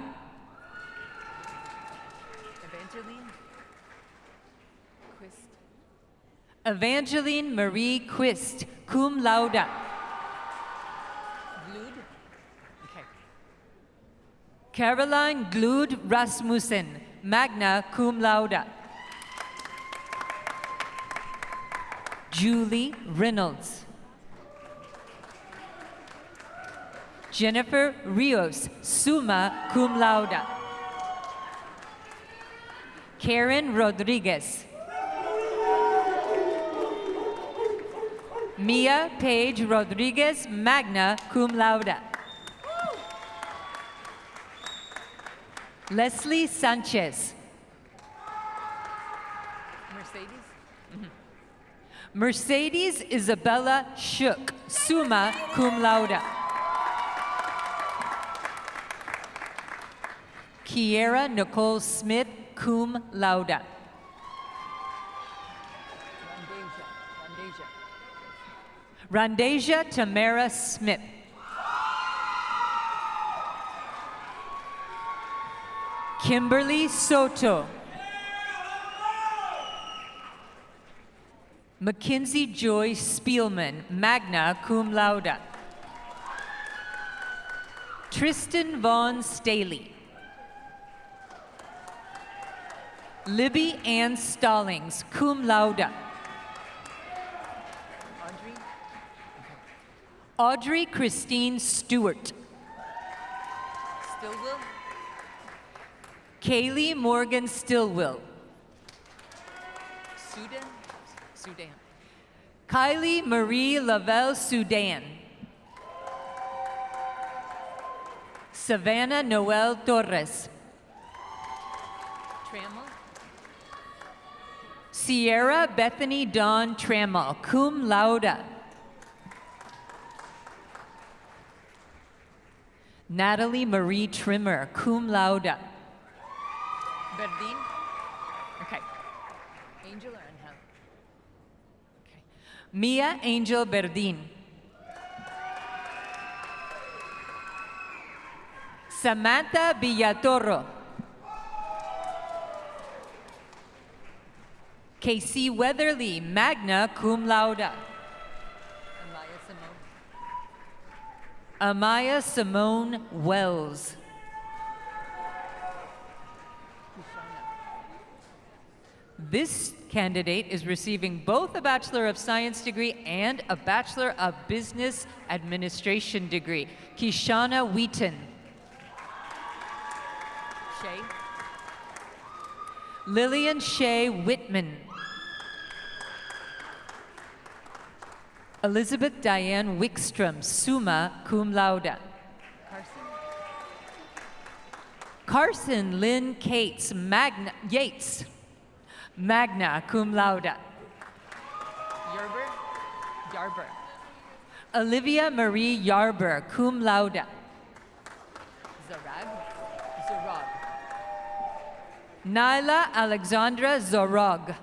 Evangeline Marie Quist, cum laude. Caroline Glud Rasmussen, magna cum laude. Julie Reynolds. Jennifer Rios, summa cum laude. Karen Rodriguez. Mia Page Rodriguez, magna cum laude. Leslie Sanchez. Mercedes Isabella Shook, summa cum laude. Kiera Nicole Smith, cum laude. Rondasia Tamara Smith. Kimberly Soto. Mackenzie Joy Spielman, magna cum laude. Tristan Vaughn Staley. Libby Ann Stallings, cum laude. Audrey Christine Stewart. Stillwell. Kaylee Morgan Stillwell. Sudan. Kylie Marie Lavelle Sudan. Savannah Noel Torres. Trammell. Sierra Bethany Dawn Trammell, cum laude. Natalie Marie Trimmer, cum laude. Berdine? Okay. Angel or Angel? Okay. Mia Angel Berdine. Samantha Villatoro. Casey Weatherly, magna cum laude. Amaya Simone Wells. This candidate is receiving both a Bachelor of Science degree and a Bachelor of Business Administration degree. Kishana Wheaton. Shay. Lillian Shea Whitman. Elizabeth Diane Wickstrom, summa cum laude. Carson Lynn Yates, magna cum laude. Yarber. Olivia Marie Yarber, cum laude. Zorag. Nyla Alexandra Zorog.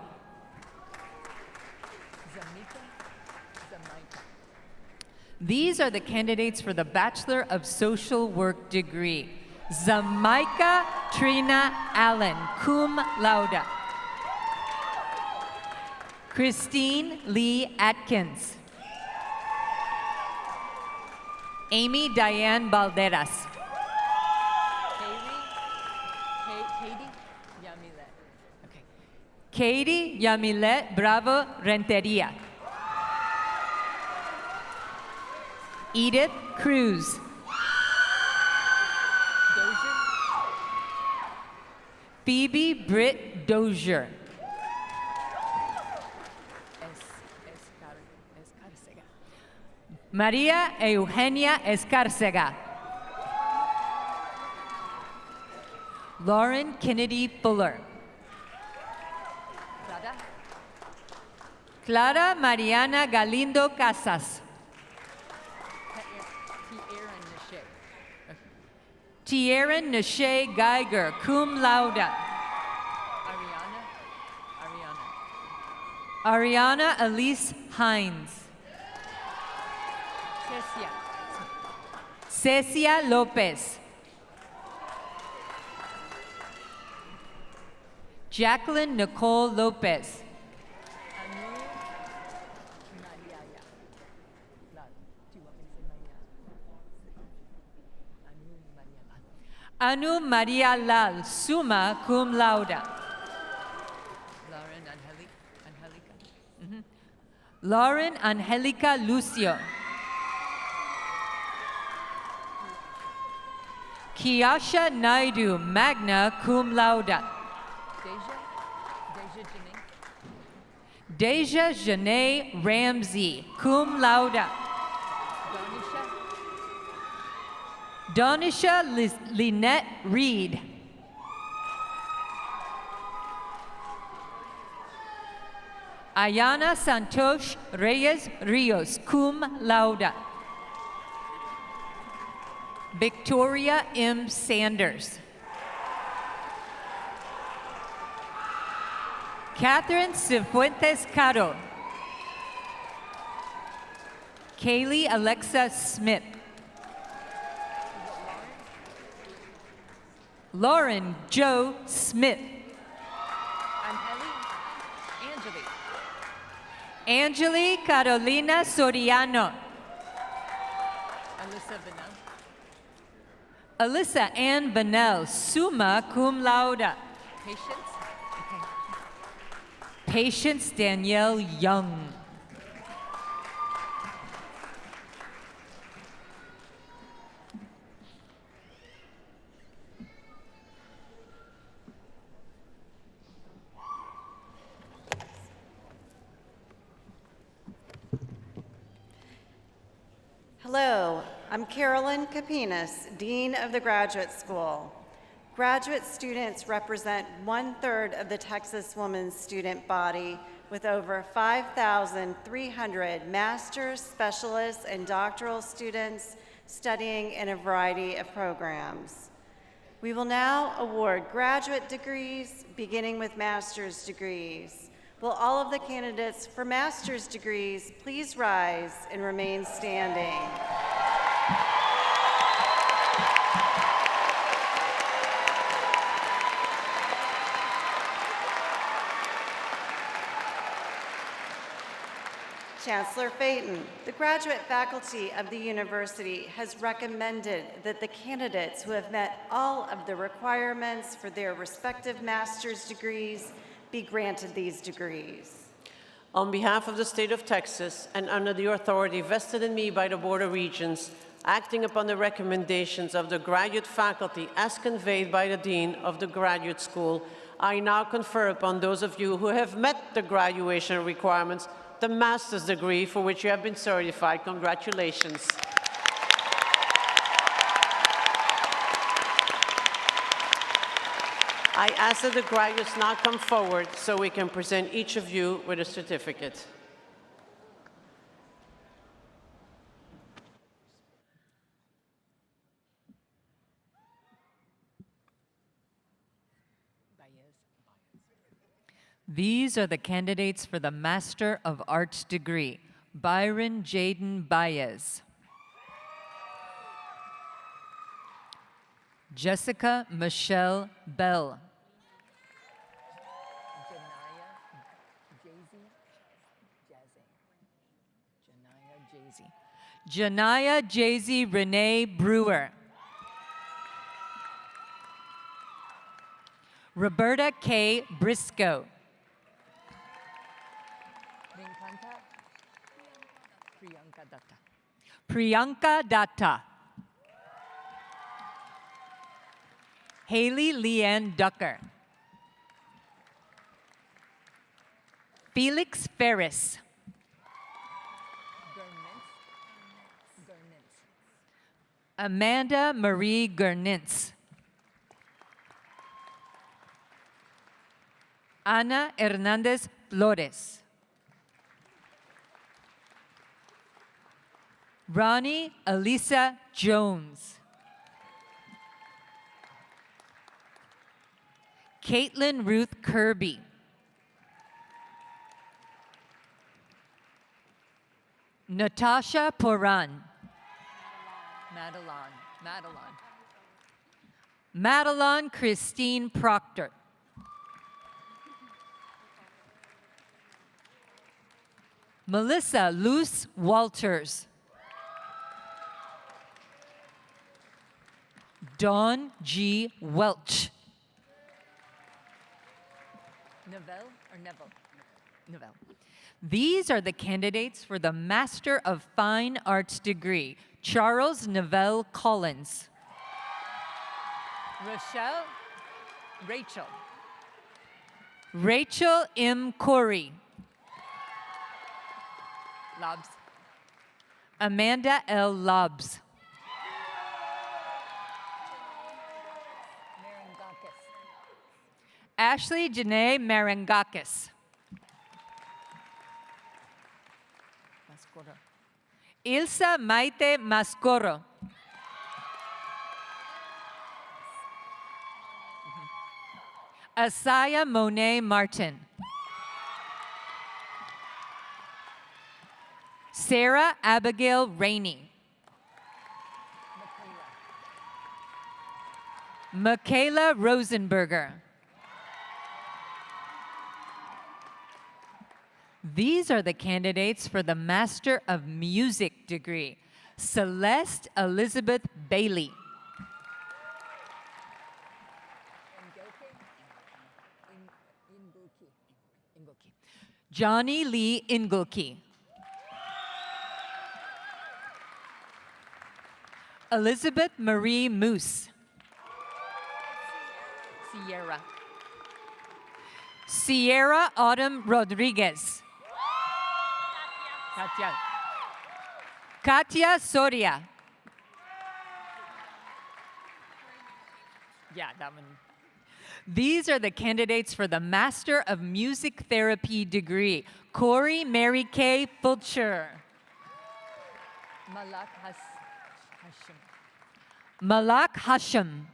These are the candidates for the Bachelor of Social Work degree. Zamaika Trina Allen, cum laude. Christine Lee Atkins. Amy Diane Balderas. Katie Yamilet Bravo Renteria. Edith Cruz. Phoebe Britt Dozier. Maria Eugenia Escarcega. Lauren Kennedy Fuller. Clara Mariana Galindo Casas. Tierra Nashe Geiger, cum laude. Ariana Elise Hines. Cecia Lopez. Jacqueline Nicole Lopez. Anu Maria Lal, summa cum laude. Lauren Angelica Lucio. Kiasha Naidu, magna cum laude. Deja Janae Ramsey, cum laude. Donisha Lynette Reed. Ayana Santosh Reyes Rios, cum laude. Victoria M. Sanders. Catherine Cifuentes Caro. Kaylee Alexa Smith. Lauren Joe Smith. Angeli Carolina Soriano. Alyssa Ann Vanel, summa cum laude. Patience Danielle Young. Hello, I'm Carolyn Capinas, Dean of the Graduate School. Graduate students represent 1/3 of the Texas Women's student body with over 5,300 master's, specialists, and doctoral students studying in a variety of programs. We will now award graduate degrees, beginning with master's degrees. Will all of the candidates for master's degrees please rise and remain standing? Chancellor Phaeton, the graduate faculty of the university has recommended that the candidates who have met all of the requirements for their respective master's degrees be granted these degrees. On behalf of the state of Texas and under the authority vested in me by the Board of Regents, acting upon the recommendations of the graduate faculty as conveyed by the Dean of the Graduate School, I now confer upon those of you who have met the graduation requirements the master's degree for which you have been certified. Congratulations. I ask that the graduates now come forward so we can present each of you with a certificate. These are the candidates for the Master of Arts degree. Byron Jaden Baez. Jessica Michelle Bell. Janaya Jay-Z Renee Brewer. Roberta K. Briscoe. Priyanka Datta. Haley Leanne Ducker. Felix Ferris. Amanda Marie Gernintz. Ana Hernandez Flores. Ronnie Elisa Jones. Caitlin Ruth Kirby. Natasha Poran. Madeline Christine Proctor. Melissa Luce Walters. Dawn G. Welch. Neville. These are the candidates for the Master of Fine Arts degree. Charles Neville Collins. Rachel M. Corey. Amanda L. Lobbs. Ashley Janae Marangakis. Ilsa Maite Mascoro. Asaya Monet Martin. Sarah Abigail Rainey. Michaela Rosenberger. These are the candidates for the Master of Music degree. Celeste Elizabeth Bailey. Johnny Lee Ingulke. Elizabeth Marie Moose. Sierra Autumn Rodriguez. Katia Soria. That one. These are the candidates for the Master of Music Therapy degree. Corey Mary Kay Fulcher. Malak Hashim.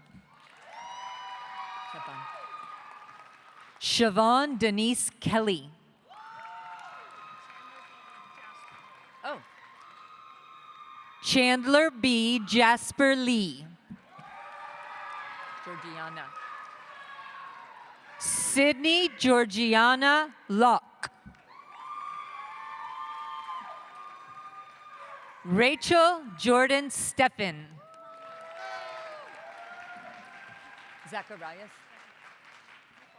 Siobhan Denise Kelly. Chandler B. Jasper Lee. Georgiana. Sydney Georgiana Locke. Rachel Jordan Steffen. Zacharias.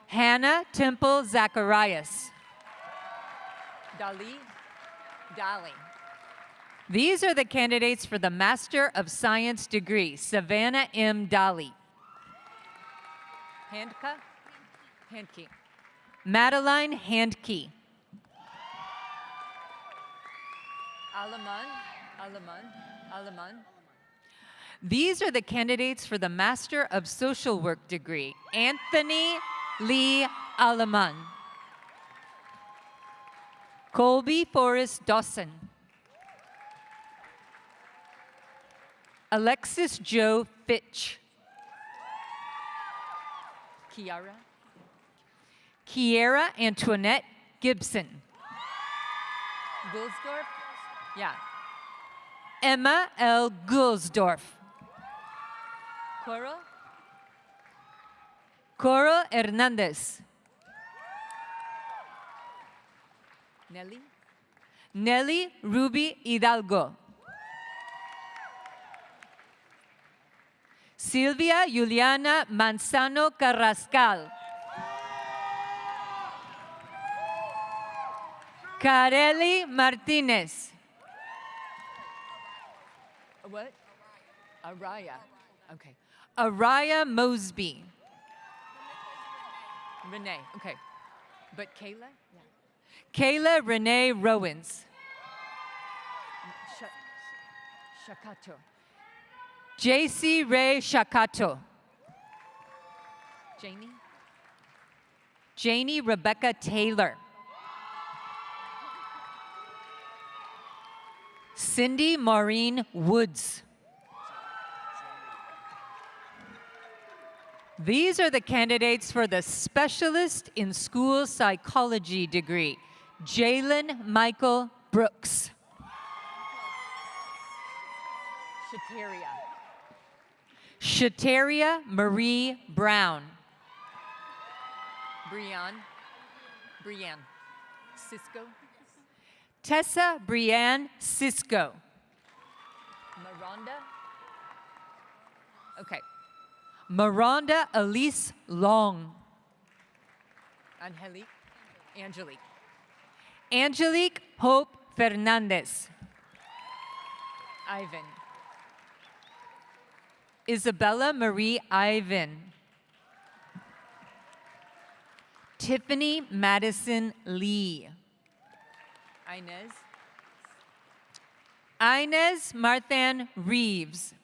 Hannah Temple Zacharias. Dali. These are the candidates for the Master of Science degree. Savannah M. Dali. Handke. Madeline Handke. Alaman. These are the candidates for the Master of Social Work degree. Anthony Lee Alaman. Colby Forrest Dawson. Alexis Joe Fitch. Kiera Antoinette Gibson. Gulsdorf? Emma L. Gulsdorf. Coral Hernandez. Nelly Ruby Hidalgo. Silvia Juliana Manzano Carrascal. Carely Martinez. What? Araya. Okay. Araya Mosby. Renee. Okay. But Kayla? Yeah. Kayla Renee Rowans. Shakato. JC Ray Shakato. Janie Rebecca Taylor. Cindy Maureen Woods. These are the candidates for the Specialist in School Psychology degree. Jalen Michael Brooks. Shateria Marie Brown. Brianne. Cisco. Tessa Brianne Cisco. Miranda Elise Long. Angelique Hope Fernandez. Ivan. Isabella Marie Ivan. Tiffany Madison Lee. Inez Marthan Reeves.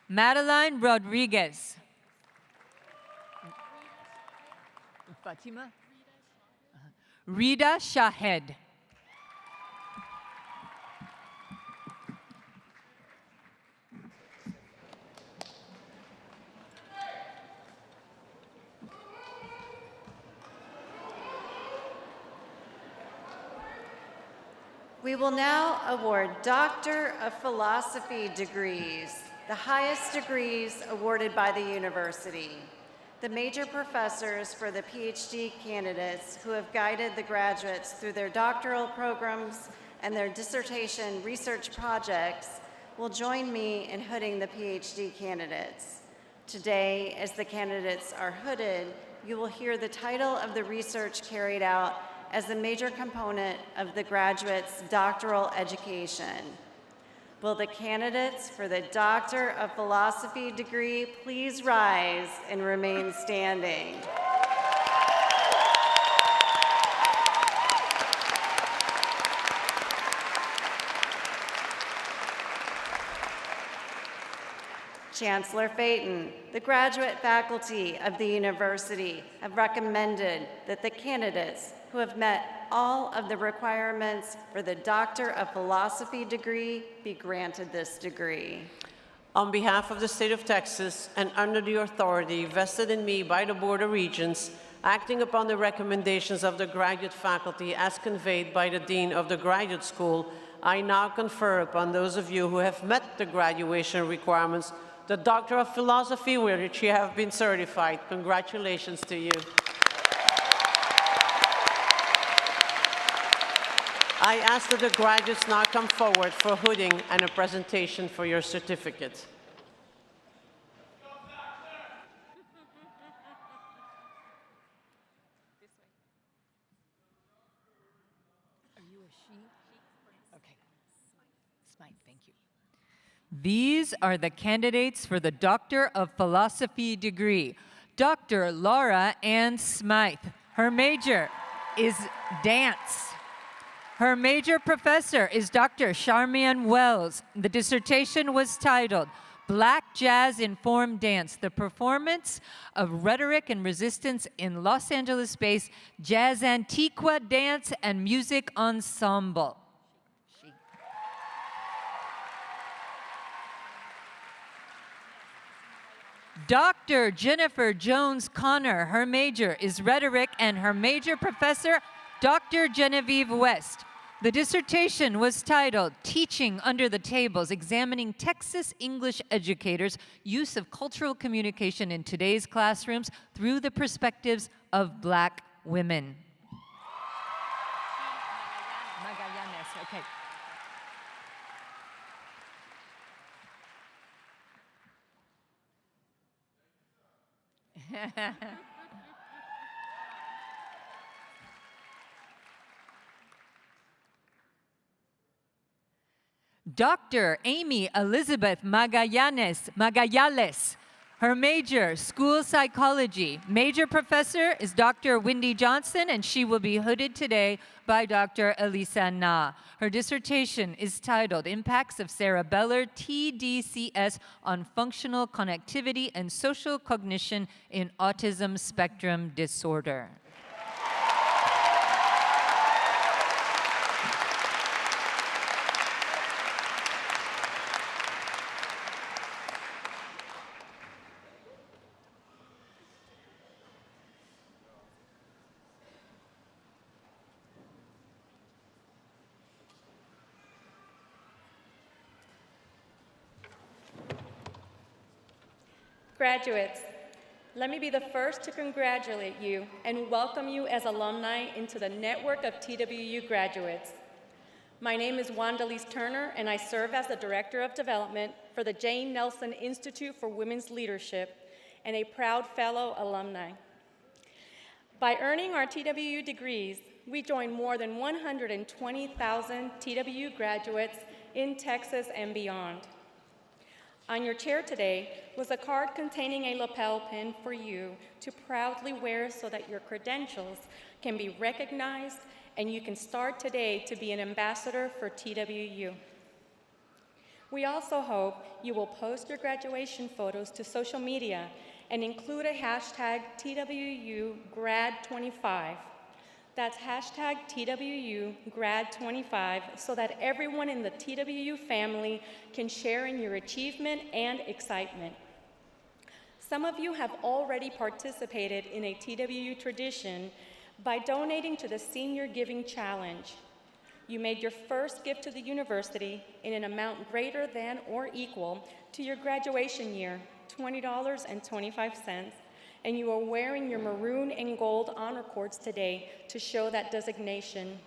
Madeline Rodriguez. Fatima. Rita Shahed. We will now award Doctor of Philosophy degrees, the highest degrees awarded by the university. The major professors for the PhD candidates who have guided the graduates through their doctoral programs and their dissertation research projects will join me in hooding the PhD candidates. Today, as the candidates are hooded, you will hear the title of the research carried out as a major component of the graduate's doctoral education. Will the candidates for the Doctor of Philosophy degree please rise and remain standing? Chancellor Phaeton, the graduate faculty of the university have recommended that the candidates who have met all of the requirements for the Doctor of Philosophy degree be granted this degree. On behalf of the state of Texas and under the authority vested in me by the Board of Regents, acting upon the recommendations of the graduate faculty as conveyed by the Dean of the Graduate School, I now confer upon those of you who have met the graduation requirements the Doctor of Philosophy with which you have been certified. Congratulations to you. I ask that the graduates now come forward for hooding and a presentation for your certificate. Are you a she? Okay. Smythe, thank you. These are the candidates for the Doctor of Philosophy degree. Dr. Laura Ann Smythe. Her major is dance. Her major professor is Dr. Charmian Wells. The dissertation was titled Black Jazz Informed Dance, the Performance of Rhetoric and Resistance in Los Angeles-based Jazz Antiqua Dance and Music Ensemble. Dr. Jennifer Jones Connor, her major is Rhetoric, and her major professor, Dr. Genevieve West. The dissertation was titled Teaching Under the Tables, Examining Texas English Educators' Use of Cultural Communication in Today's Classrooms Through the Perspectives of Black Women. Magallanes, okay. Dr. Amy Elizabeth Magallales, Her major, school psychology. Major professor is Dr. Wendy Johnson, and she will be hooded today by Dr. Elisa Na. Her dissertation is titled Impacts of Cerebellar TDCS on Functional Connectivity and Social Cognition in Autism Spectrum Disorder. Graduates, let me be the first to congratulate you and welcome you as alumni into the network of TWU graduates. My name is Wandalise Turner, and I serve as the Director of Development for the Jane Nelson Institute for Women's Leadership and a proud fellow alumni. By earning our TWU degrees, we join more than 120,000 TWU graduates in Texas and beyond. On your chair today was a card containing a lapel pin for you to proudly wear so that your credentials can be recognized and you can start today to be an ambassador for TWU. We also hope you will post your graduation photos to social media and include a hashtag TWU Grad25. That's hashtag TWU Grad25 so that everyone in the TWU family can share in your achievement and excitement. Some of you have already participated in a TWU tradition by donating to the Senior Giving Challenge. You made your first gift to the university in an amount greater than or equal to your graduation year, $20.25. And you are wearing your maroon and gold honor cords today to show that designation.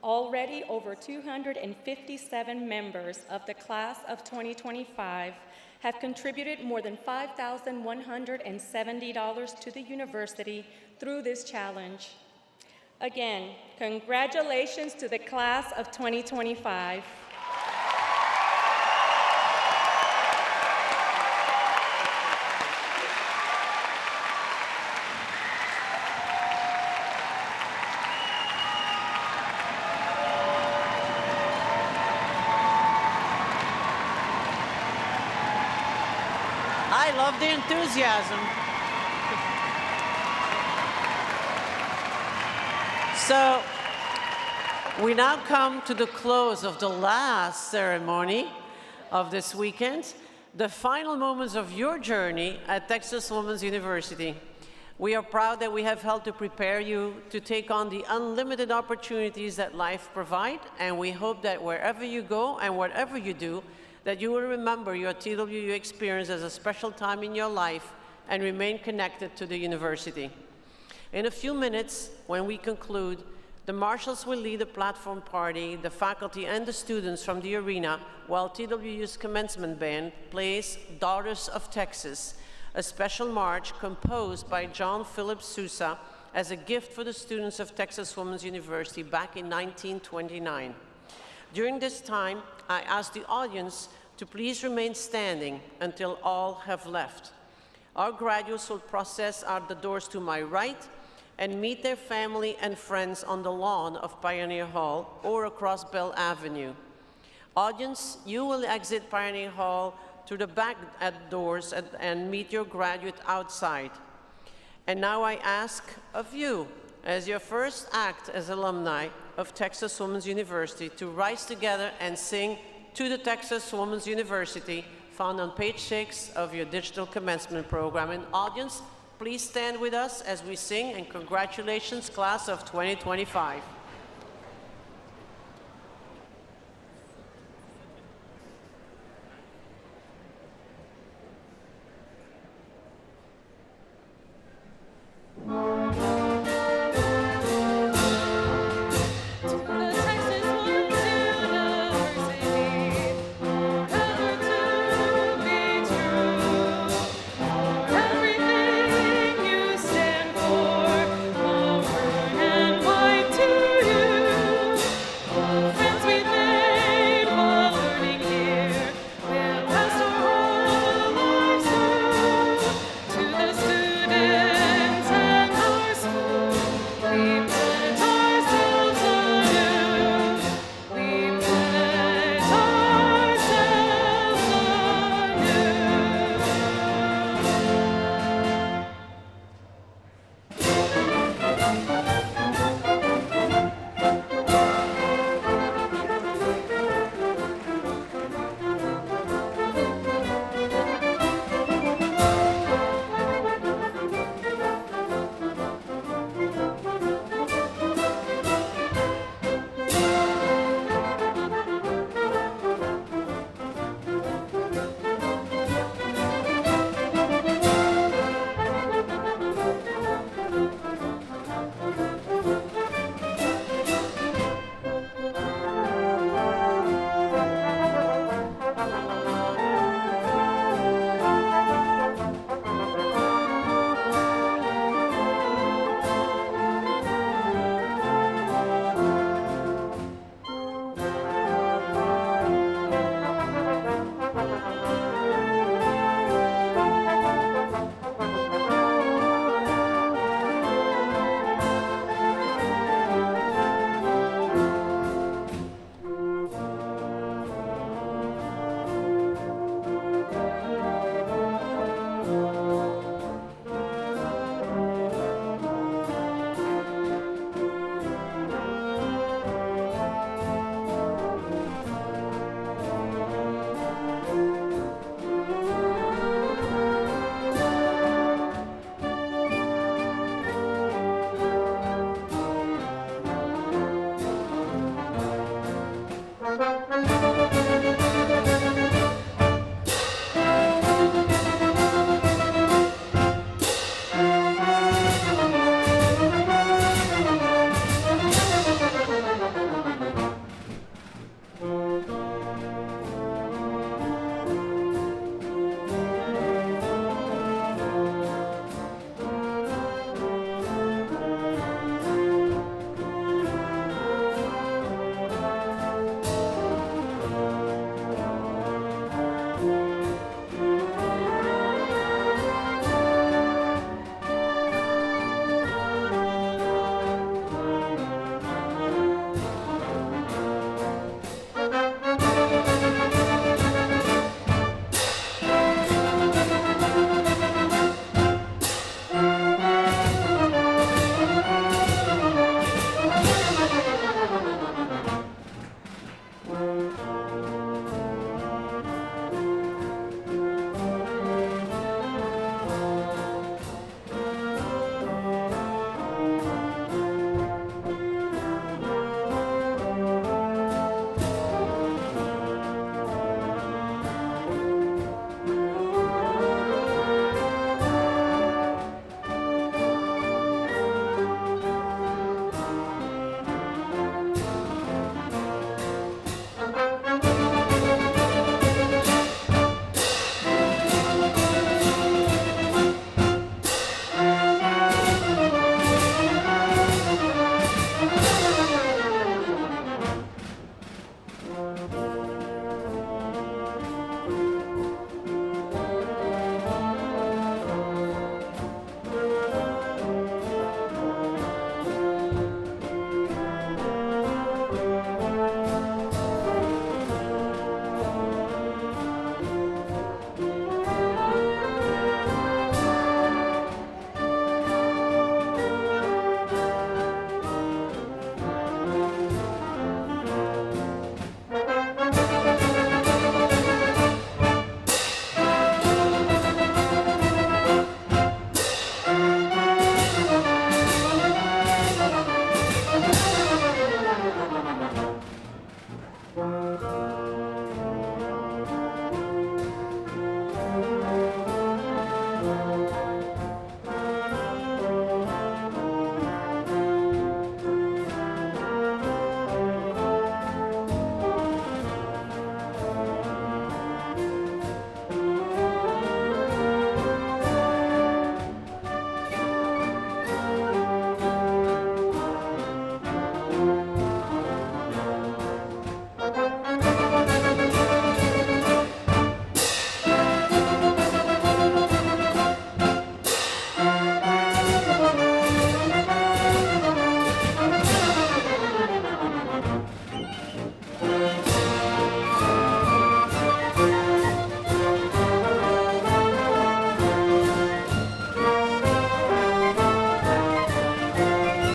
Already over 257 members of the class of 2025 have contributed more than $5,170 to the university through this challenge. Again, congratulations to the class of 2025. I love the enthusiasm. So we now come to the close of the last ceremony of this weekend, the final moments of your journey at Texas Women's University. We are proud that we have helped to prepare you to take on the unlimited opportunities that life provides, and we hope that wherever you go and whatever you do, that you will remember your TWU experience as a special time in your life and remain connected to the university. In a few minutes, when we conclude, the marshals will lead a platform party, the faculty and the students from the arena, while TWU's commencement band plays Daughters of Texas, a special march composed by John Philip Sousa as a gift for the students of Texas Women's University back in 1929. During this time, I ask the audience to please remain standing until all have left. Our graduates will process out the doors to my right and meet their family and friends on the lawn of Pioneer Hall or across Bell Avenue. Audience, you will exit Pioneer Hall through the back doors and meet your graduate outside. And now I ask of you, as your first act as alumni of Texas Women's University, to rise together and sing To the Texas Women's University, found on page 6 of your digital commencement program. And audience, please stand with us as we sing, and congratulations, class of 2025.